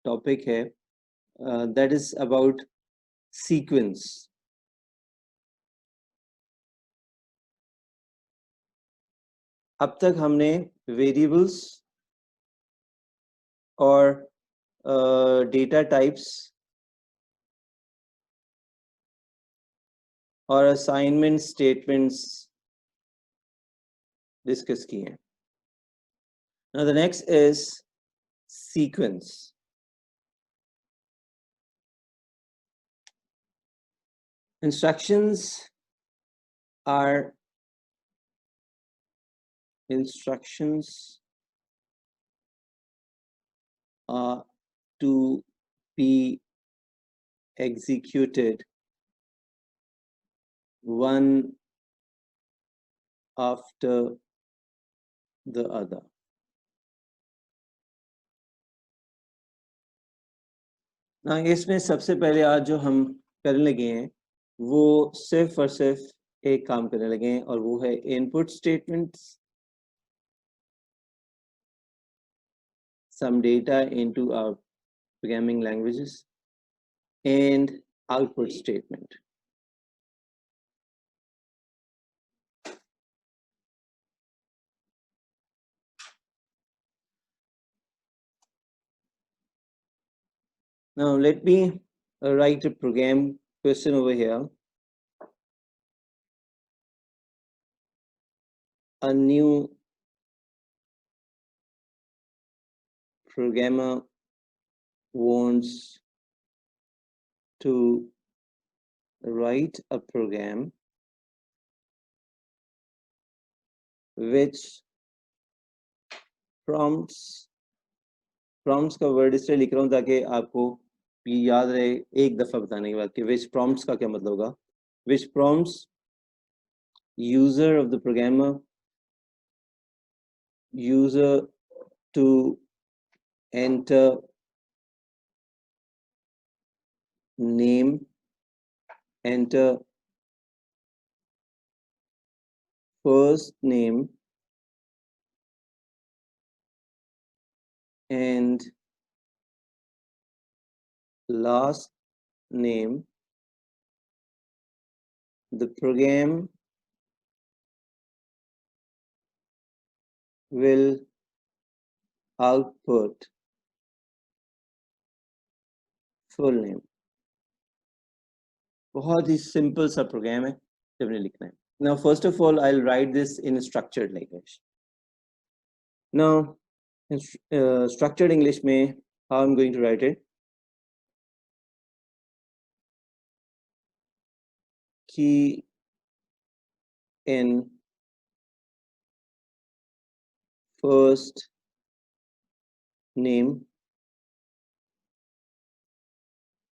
टॉपिक है, दैट इज अबाउट सीक्वेंस। अब तक हमने वेरिएबल्स और डेटा टाइप्स और असाइनमेंट स्टेटमेंट्स डिस्कस किए हैं। Now the next is sequence. Instructions are to be executed one after the other. ना इसमें सबसे पहले आज जो हम करने लगे हैं वो सिर्फ और सिर्फ एक काम करने लगे हैं, और वो है input statements some data into our programming languages, and output statement. Now let me write a program question over here. A new programmer wants to write a program which prompts का वर्ड इसलिए लिख रहा हूँ ताकि आपको ये याद रहे एक दफा बताने के बाद कि which prompts का क्या मतलब होगा. Which prompts user of the programmer user to enter name, enter first name and last name. The program will output full name. बहुत ही सिंपल सा प्रोग्राम है जब हमने लिखना है. Now first of all I'll write this in structured language. Now in structured English में how I'm going to write it. Key in first name,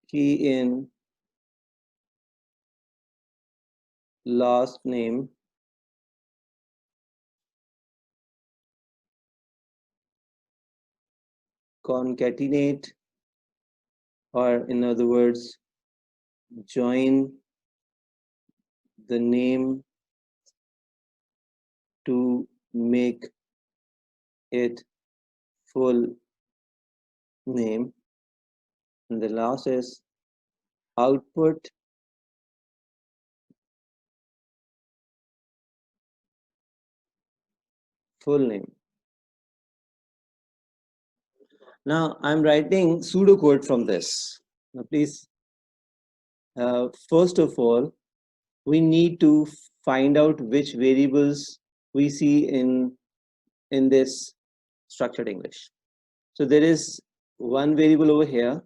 key in last name, concatenate, or in other words, join the name to make it full name. And the last is output full name. Now I'm writing pseudocode from this. Now please, first of all, we need to find out which variables we see in this structured English. So there is one variable over here,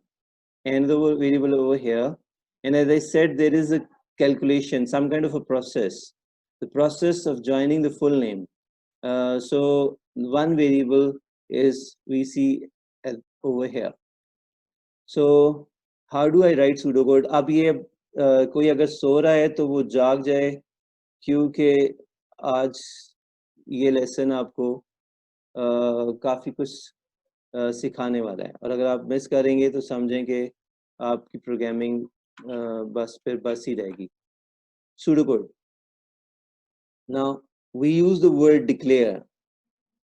another variable over here, and as I said, there is a calculation, some kind of a process, the process of joining the full name. So one variable is we see over here. So how do I write pseudocode? अब ये कोई अगर सो रहा है तो वो जाग जाए, क्योंकि आज ये लेसन आपको काफ़ी कुछ सिखाने वाला है, और अगर आप मिस करेंगे तो समझें कि आपकी प्रोग्रामिंग बस ही रहेगी. Pseudocode. Now we use the word declare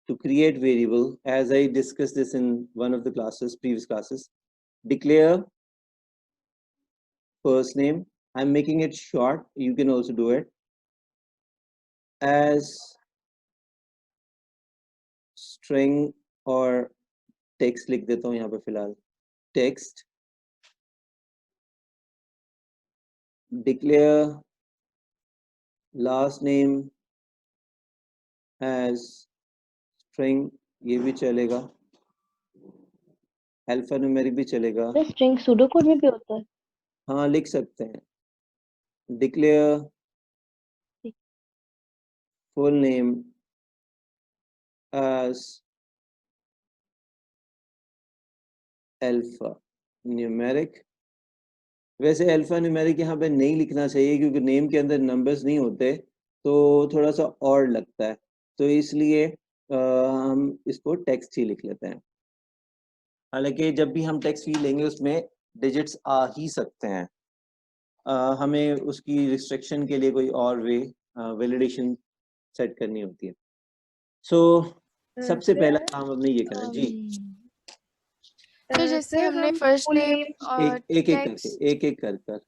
to create variable, as I discussed this in one of the classes, previous classes. Declare first name. I'm making it short. You can also do it as string or text. लिख देता हूँ यहाँ पे फिलहाल text. Declare last name as string. ये भी चलेगा. Alphanumeric भी चलेगा. स्ट्रिंग सूडोकोड में भी होता है. हाँ लिख सकते हैं. Declare full name as alpha numeric. वैसे अल्फा न्यूमेरिक यहाँ पे नहीं लिखना चाहिए क्योंकि नेम के अंदर नंबर्स नहीं होते, तो थोड़ा सा और लगता है, तो इसलिए हम इसको टेक्स्ट ही लिख लेते हैं. हालांकि जब भी हम टेक्स्ट ही लेंगे उसमें डिजिट्स आ ही सकते हैं. हमें उसकी रिस्ट्रिक्शन के लिए कोई और वे वैलिडेशन सेट करनी होती है. सो सबसे पहला काम हमने ये करना. जी फिर जैसे सर हमने हम फर्स्ट फुल नेम नेम और एक एक करके टेक्स्ट, एक एक कर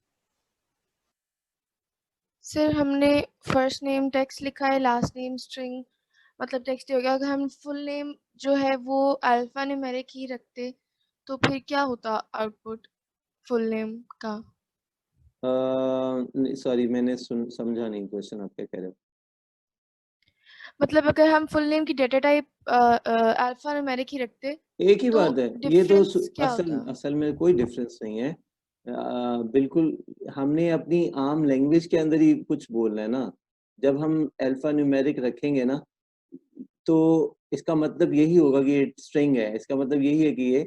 सर हमने फर्स्ट नेम टेक्स्ट लिखा है, लास्ट नेम स्ट्रिंग, मतलब टेक्स्ट ही हो गया। अगर हम फुल नेम जो है वो अल्फा न्यूमेरिक ही रखते तो फिर क्या होता आउटपुट फुल नेम का? सॉरी, मैंने समझा नहीं क्वेश्चन आप क्या कह रहे हो। मतलब अगर हम फुल नेम की डेटा टाइप अल्फा न्यूमेरिक ही रखते एक ही तो बात है, ये तो डिफरेंस क्या असल होता? असल में कोई डिफरेंस नहीं है। बिल्कुल हमने अपनी आम लैंग्वेज के अंदर ही कुछ बोलना है ना। जब हम अल्फा न्यूमेरिक रखेंगे ना, तो इसका मतलब यही होगा कि ये स्ट्रिंग है, इसका मतलब यही है कि ये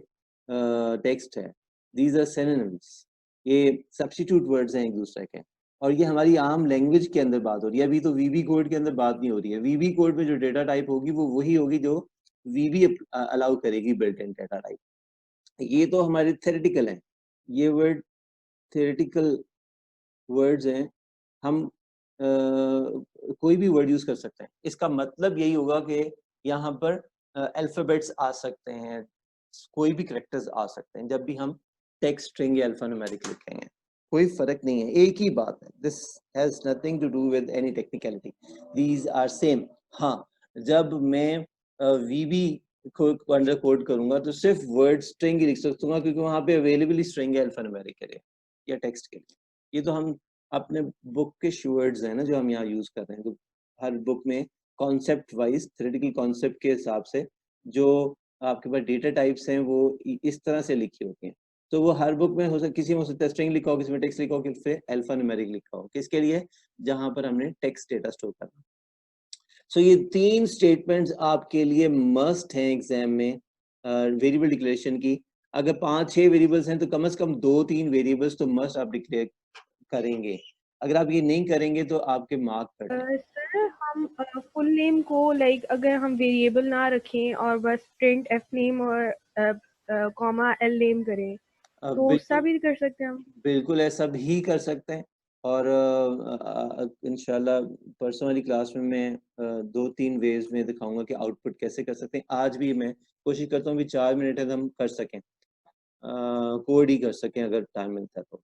टेक्स्ट है। दीज आर सिनोनिम्स, ये सब्स्टिट्यूट वर्ड्स हैं एक दूसरे के। और ये हमारी आम लैंग्वेज के अंदर बात हो रही है, अभी तो वीबी कोड के अंदर बात नहीं हो रही है। वीबी कोड में जो डेटा टाइप होगी वो वही होगी जो वीबी अलाउ करेगी, बिल्ट इन डेटा टाइप। ये तो हमारे थेरेटिकल हैं, ये वर्ड थेरेटिकल वर्ड्स हैं। हम कोई भी वर्ड यूज कर सकते हैं, इसका मतलब यही होगा कि यहाँ पर अल्फाबेट्स आ सकते हैं, कोई भी करेक्टर्स आ सकते हैं जब भी हम टेक्स्ट स्ट्रिंग या अल्फान्यूमेरिक लिखेंगे। कोई फर्क नहीं है, एक ही बात है। This has nothing to do with any technicality, these are same. हाँ, जब मैं वीबी को अंडर कोड करूंगा तो सिर्फ वर्ड स्ट्रिंग ही लिख सकूंगा, क्योंकि वहां पे अवेलेबल ही स्ट्रिंग है अल्फान्यूमेरिक के लिए या टेक्स्ट के लिए। ये तो हम अपने बुक के वर्ड्स हैं ना जो हम यहाँ यूज कर रहे हैं, तो हर बुक में कॉन्सेप्ट वाइज थ्योरेटिकल कॉन्सेप्ट के हिसाब से जो आपके पास डेटा टाइप्स हैं वो इस तरह से लिखी होती हैं। तो वो हर बुक में हो सकता, किसी में हो सकता है स्ट्रिंग लिखा हो, किसी में टेक्स्ट लिखा हो, किसी में अल्फा न्यूमेरिक लिखा हो। किसके लिए? जहां पर हमने टेक्स्ट डेटा स्टोर करना। सो ये 3 स्टेटमेंट्स आपके लिए मस्ट हैं एग्जाम में वेरिएबल डिक्लेरेशन की। अगर 5-6 वेरिएबल्स हैं तो कम से कम 2-3 वेरिएबल्स तो मस्ट आप डिक्लेयर करेंगे। अगर आप ये नहीं करेंगे तो आपके मार्क कट जाएंगे। सर हम फुल नेम को लाइक अगर हम वेरिएबल ना रखें और बस प्रिंट एफ नेम और कॉमा एल नेम करें तो उसका बिल्कुल भी कर सकते हैं हम? बिल्कुल ऐसा भी कर सकते हैं। और इंशाल्लाह परसों वाली क्लास में मैं 2-3 वेज में दिखाऊंगा कि आउटपुट कैसे कर सकते हैं। आज भी मैं कोशिश करता हूँ कि 4 मिनट है हम कर सकें, कोड ही कर सकें अगर टाइम मिलता है तो।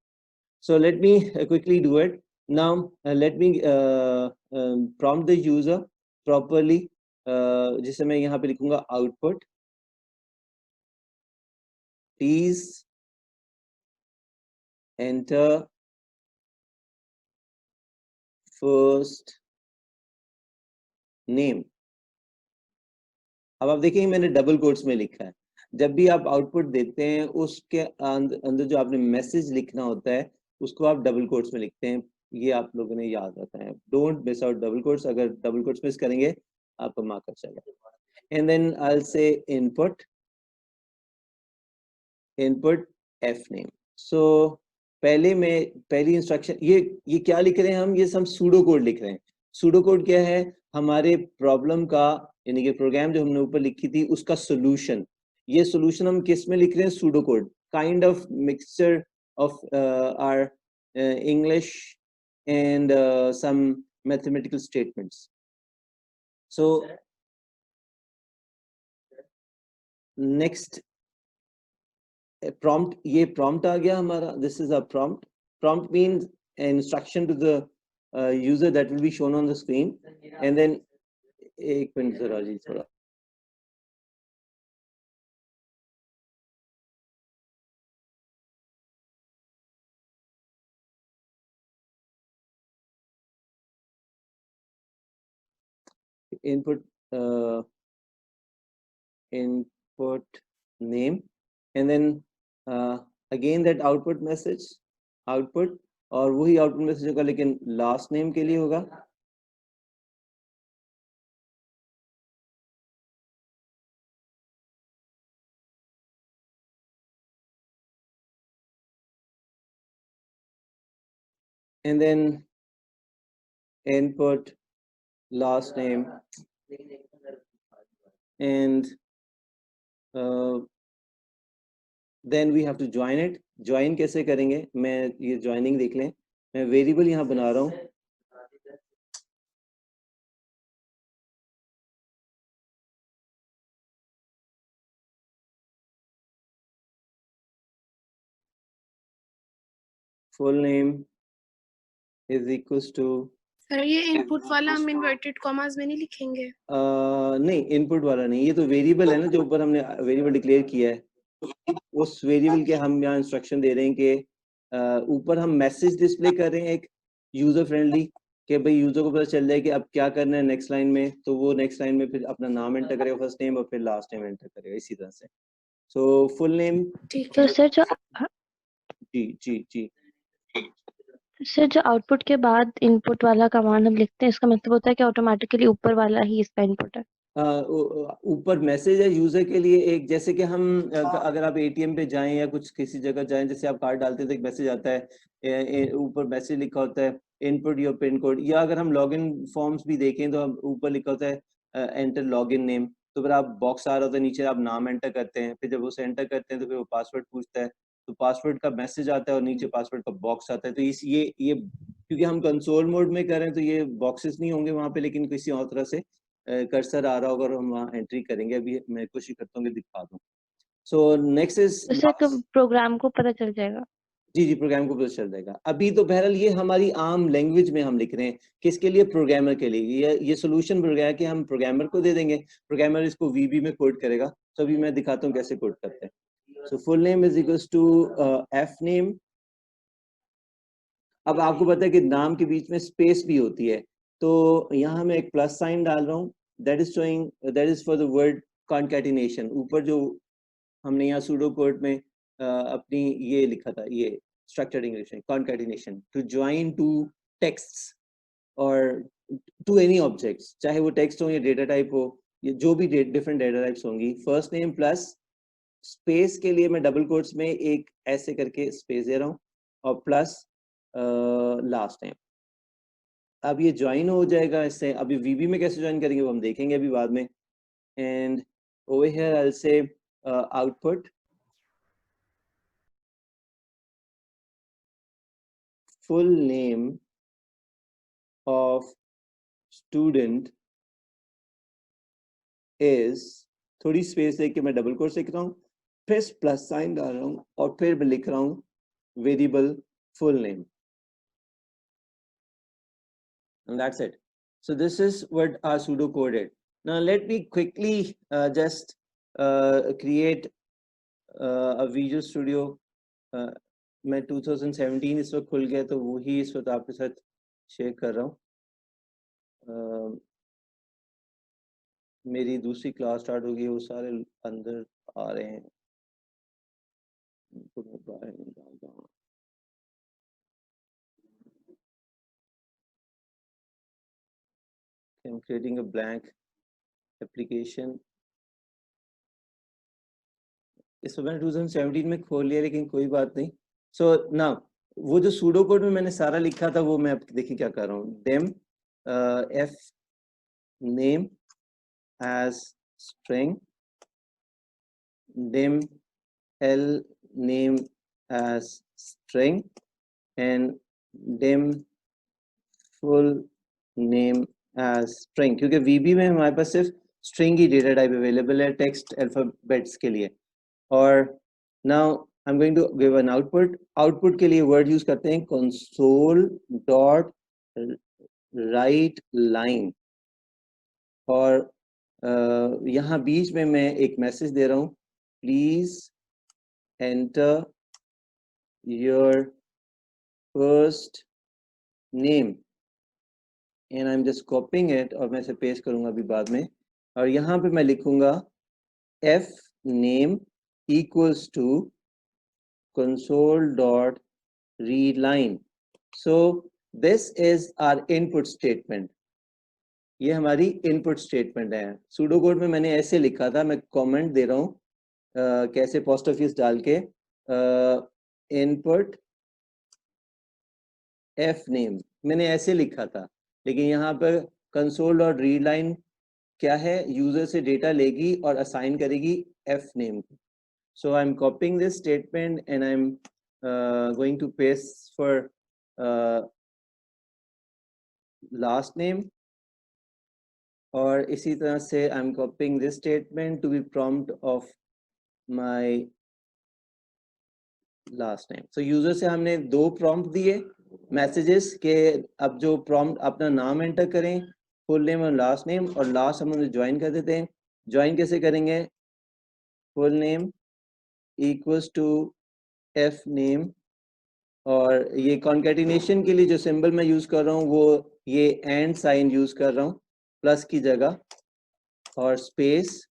So let me quickly do it. Now let me prompt the user properly. जिसे मैं यहाँ पे लिखूंगा output. Please enter first name. अब आप देखेंगे मैंने डबल कोट्स में लिखा है। जब भी आप आउटपुट देते हैं उसके अंदर जो आपने मैसेज लिखना होता है उसको आप डबल कोट्स में लिखते हैं। ये आप लोगों ने याद रखना है, don't miss out double quotes. अगर डबल कोट्स मिस करेंगे आपका मार्क कट जाएगा। And then I will say input f name. So पहली इंस्ट्रक्शन ये क्या लिख रहे हैं हम? ये हम सूडो कोड लिख रहे हैं। सूडो कोड क्या है? हमारे प्रॉब्लम का, यानी कि प्रोग्राम जो हमने ऊपर लिखी थी उसका सोल्यूशन। ये सोल्यूशन हम किस में लिख रहे हैं? Pseudo code, kind of mixture of our English and some mathematical statements. So next prompt, ये prompt आ गया हमारा। This is a prompt. Prompt means an instruction to the user that will be shown on the screen. And then एक minute जरा जी थोड़ा input name and then again that output message output, और वही output message होगा लेकिन last name के लिए होगा। And then input last name and then we have to join it. Join कैसे करेंगे? मैं ये joining देख लें। मैं वेरिएबल यहाँ बना रहा हूँ। full name is equals to sir ये इनपुट वाला हम इन्वर्टेड कॉमास में नहीं लिखेंगे? नहीं, इनपुट वाला नहीं, ये तो वेरिएबल है ना, जो ऊपर हमने वेरिएबल डिक्लेयर किया है, उस वेरिएबल के हम यहाँ इंस्ट्रक्शन दे रहे हैं कि ऊपर हम मैसेज डिस्प्ले कर रहे हैं एक यूजर फ्रेंडली, कि भाई यूजर को पता चल जाए कि अब क्या करना है नेक्स्ट लाइन में, तो वो नेक्स्ट लाइन में फिर अपना नाम एंटर करेगा, फर्स्ट नेम, और फिर लास्ट नेम एंटर करेगा, इसी तरह से। सो फुल नेम, ठीक तो है। सर जो जी सर जो आउटपुट के बाद इनपुट वाला कमांड हम लिखते हैं, इसका मतलब होता है कि ऑटोमेटिकली ऊपर वाला ही इसका इनपुट है। ऊपर मैसेज है यूजर के लिए एक, जैसे कि हम अगर आप एटीएम पे जाएं या कुछ किसी जगह जाएं, जैसे आप कार्ड डालते हैं तो एक मैसेज आता है, ऊपर मैसेज लिखा होता है इनपुट योर पिन कोड, या अगर हम लॉगिन फॉर्म्स भी देखें तो ऊपर लिखा होता है एंटर लॉगिन नेम, तो फिर आप बॉक्स आ रहा होता है नीचे, आप नाम एंटर करते हैं, फिर जब उसे एंटर करते हैं तो फिर वो पासवर्ड पूछता है, तो पासवर्ड का मैसेज आता है और नीचे पासवर्ड का बॉक्स आता है। तो इस ये क्योंकि हम कंसोल मोड में कर रहे हैं तो ये बॉक्सेस नहीं होंगे वहाँ पे, लेकिन किसी और तरह से कर्सर आ रहा होगा और हम वहाँ एंट्री करेंगे। अभी मैं कोशिश करता हूँ कि दिखा दूँ। सो नेक्स्ट इज तो सर प्रोग्राम को पता चल जाएगा। जी, प्रोग्राम को पता चल जाएगा। अभी तो बहरहाल ये हमारी आम लैंग्वेज में हम लिख रहे हैं, किसके लिए? प्रोग्रामर के लिए। ये सोल्यूशन बन गया है कि हम प्रोग्रामर को दे देंगे, प्रोग्रामर इसको वीबी में कोड करेगा। तो अभी मैं दिखाता हूँ कैसे कोड करते हैं। So full name is equals to F name. अब आपको पता है कि नाम के बीच में स्पेस भी होती है, तो यहाँ मैं एक प्लस साइन डाल रहा हूँ, that is showing, that is for the word concatenation. ऊपर जो हमने यहाँ सूडो कोड में अपनी ये लिखा था, ये स्ट्रक्चर्ड इंग्लिश में, concatenation to join two texts और टू एनी ऑब्जेक्ट्स, चाहे वो टेक्स्ट हो या डेटा टाइप हो, ये जो भी डिफरेंट डेटा टाइप्स होंगी। फर्स्ट नेम प्लस स्पेस के लिए मैं डबल कोट्स में एक ऐसे करके स्पेस दे रहा हूँ, और प्लस लास्ट नेम। अब ये ज्वाइन हो जाएगा इससे। अभी वीबी में कैसे ज्वाइन करेंगे वो हम देखेंगे अभी बाद में। And over here I will से output full name of student is, थोड़ी स्पेस लेके मैं डबल कोट्स लिख रहा हूँ, फिर प्लस साइन डाल रहा हूँ, और फिर मैं लिख रहा हूँ variable full name, and that's it. So this is what our pseudo code is. Now let me quickly just create a Visual Studio. मैं 2017 इस वक्त खुल गया, तो वही इस वक्त आपके साथ शेयर कर रहा हूँ। मेरी दूसरी क्लास स्टार्ट होगी, वो सारे अंदर आ रहे हैं, उनको मैं बाहर निकालता हूँ। I'm creating a blank application. इस मैंने 2017 में खोल लिया, लेकिन कोई बात नहीं। सो ना वो जो सूडो कोड में मैंने सारा लिखा था, वो मैं देखिए क्या कर रहा हूँ। dem f name as string, dem l name as string, and dem full name as string, क्योंकि VB में हमारे पास सिर्फ string ही डेटा टाइप अवेलेबल है टेक्स्ट अल्फाबेट्स के लिए। और now I am going to give an output. Output के लिए वर्ड यूज करते हैं console डॉट राइट लाइन, और यहाँ बीच में मैं एक मैसेज दे रहा हूँ, please enter your first name, and I am just copying it, और मैं इसे पेस्ट करूंगा अभी बाद में। और यहाँ पे मैं लिखूंगा f name equals to console dot read line. So this is our input statement. ये हमारी इनपुट स्टेटमेंट है। सूडो कोड में मैंने ऐसे लिखा था, मैं कमेंट दे रहा हूँ कैसे पोस्ट ऑफिस डाल के, इनपुट f name मैंने ऐसे लिखा था, लेकिन यहाँ पर कंसोल डॉट रीड लाइन क्या है, यूजर से डेटा लेगी और असाइन करेगी f name को। So I'm copying this statement and I'm going to paste for last name, और इसी तरह से I'm copying this statement to be prompt of my last name. So user से हमने 2 प्रॉम्प्ट दिए मैसेजेस के अब जो प्रॉम्प्ट अपना नाम एंटर करें, फुल नेम और लास्ट नेम, और लास्ट हम उन्हें ज्वाइन कर देते हैं। ज्वाइन कैसे करेंगे? Full name equals to F name, और ये कॉन्केटिनेशन के लिए जो सिंबल मैं यूज कर रहा हूँ वो ये एंड साइन यूज कर रहा हूँ प्लस की जगह, और स्पेस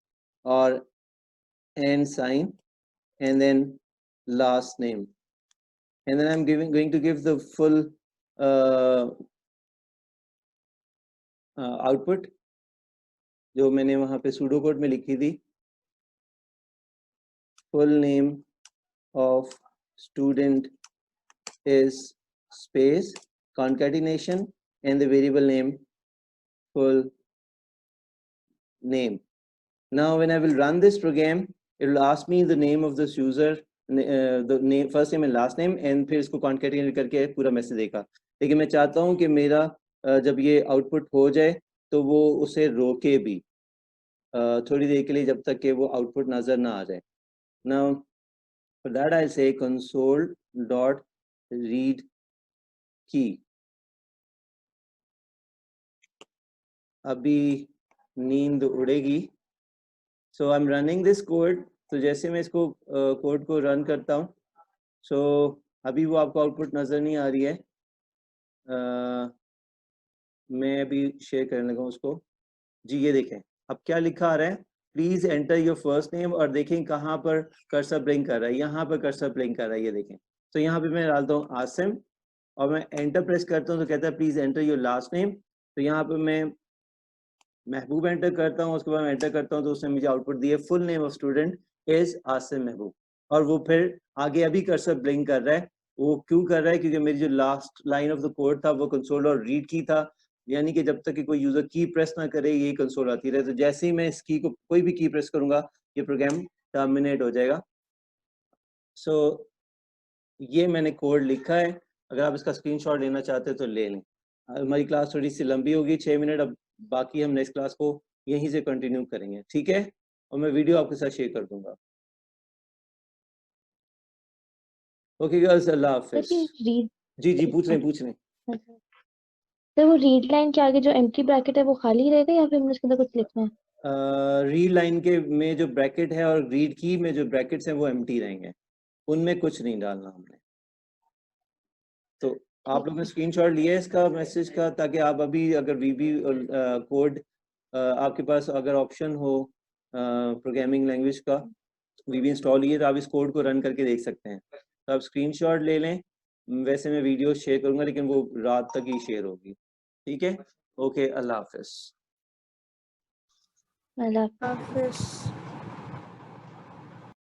और and sign and then last name, and then I'm going to give the full output जो मैंने वहाँ पे सूडो कोड में लिखी थी। full name of student is space concatenation and the variable name full name. Now when I will run this program, it will ask me the name of this user, the name, first name and last name, and फिर इसको concatenate करके पूरा message देगा। लेकिन मैं चाहता हूँ कि मेरा जब ये आउटपुट हो जाए तो वो उसे रोके भी थोड़ी देर के लिए, जब तक कि वो आउटपुट नजर ना आ जाए। Now for that I'll say console dot read key। अभी नींद उड़ेगी। So I'm running this code। तो जैसे मैं इसको कोड को रन करता हूँ, सो अभी वो आपको आउटपुट नज़र नहीं आ रही है। मैं अभी शेयर करने लगा उसको। जी ये देखें अब क्या लिखा आ रहा है, please enter your first name, और देखें कहाँ पर कर्सर ब्लिंक कर रहा है, यहाँ पर कर्सर ब्लिंक कर रहा है, ये देखें। तो यहाँ पे मैं डालता हूँ आसिम और मैं एंटर प्रेस करता हूँ तो कहता है please enter your last name. तो यहाँ पे मैं महबूब एंटर करता हूँ, उसके बाद मैं एंटर करता हूँ तो उसने मुझे आउटपुट दिया full name of student is Asim महबूब, और वो फिर आगे अभी कर्सर ब्लिंक कर रहा है। वो क्यों कर रहा है? क्योंकि मेरी जो last line of the code था वो कंसोल और रीड की था, यानी कि जब तक कि कोई यूजर की प्रेस ना करे ये कंसोल आती रहे। तो जैसे ही मैं इस की को कोई भी की प्रेस करूंगा ये प्रोग्राम टर्मिनेट हो जाएगा। सो ये मैंने कोड लिखा है, अगर आप इसका स्क्रीनशॉट लेना चाहते हैं तो ले लें। हमारी क्लास थोड़ी सी लंबी होगी, 6 मिनट, अब बाकी हम नेक्स्ट क्लास को यहीं से कंटिन्यू करेंगे, ठीक है? और मैं वीडियो आपके साथ शेयर कर दूंगा। ओके गर्ल्स, अल्लाह हाफिज। जी पूछ रहे तो वो रीड लाइन के आगे जो एम्प्टी ब्रैकेट है वो खाली रहेगा या फिर हमने उसके अंदर कुछ लिखना है? रीड लाइन के में जो ब्रैकेट है और रीड की में जो ब्रैकेट्स हैं वो एम्प्टी रहेंगे, उनमें कुछ नहीं डालना हमने। तो आप लोगों ने स्क्रीनशॉट लिया है इसका मैसेज का, ताकि आप अभी अगर वीबी कोड आपके पास अगर ऑप्शन हो प्रोग्रामिंग लैंग्वेज का वीबी इंस्टॉल किए तो आप इस कोड को रन करके देख सकते हैं। तो आप स्क्रीनशॉट ले लें। वैसे मैं वीडियो शेयर करूंगा लेकिन वो रात तक ही शेयर होगी, ठीक है? ओके, अल्लाह हाफिज। अल्लाह हाफिज।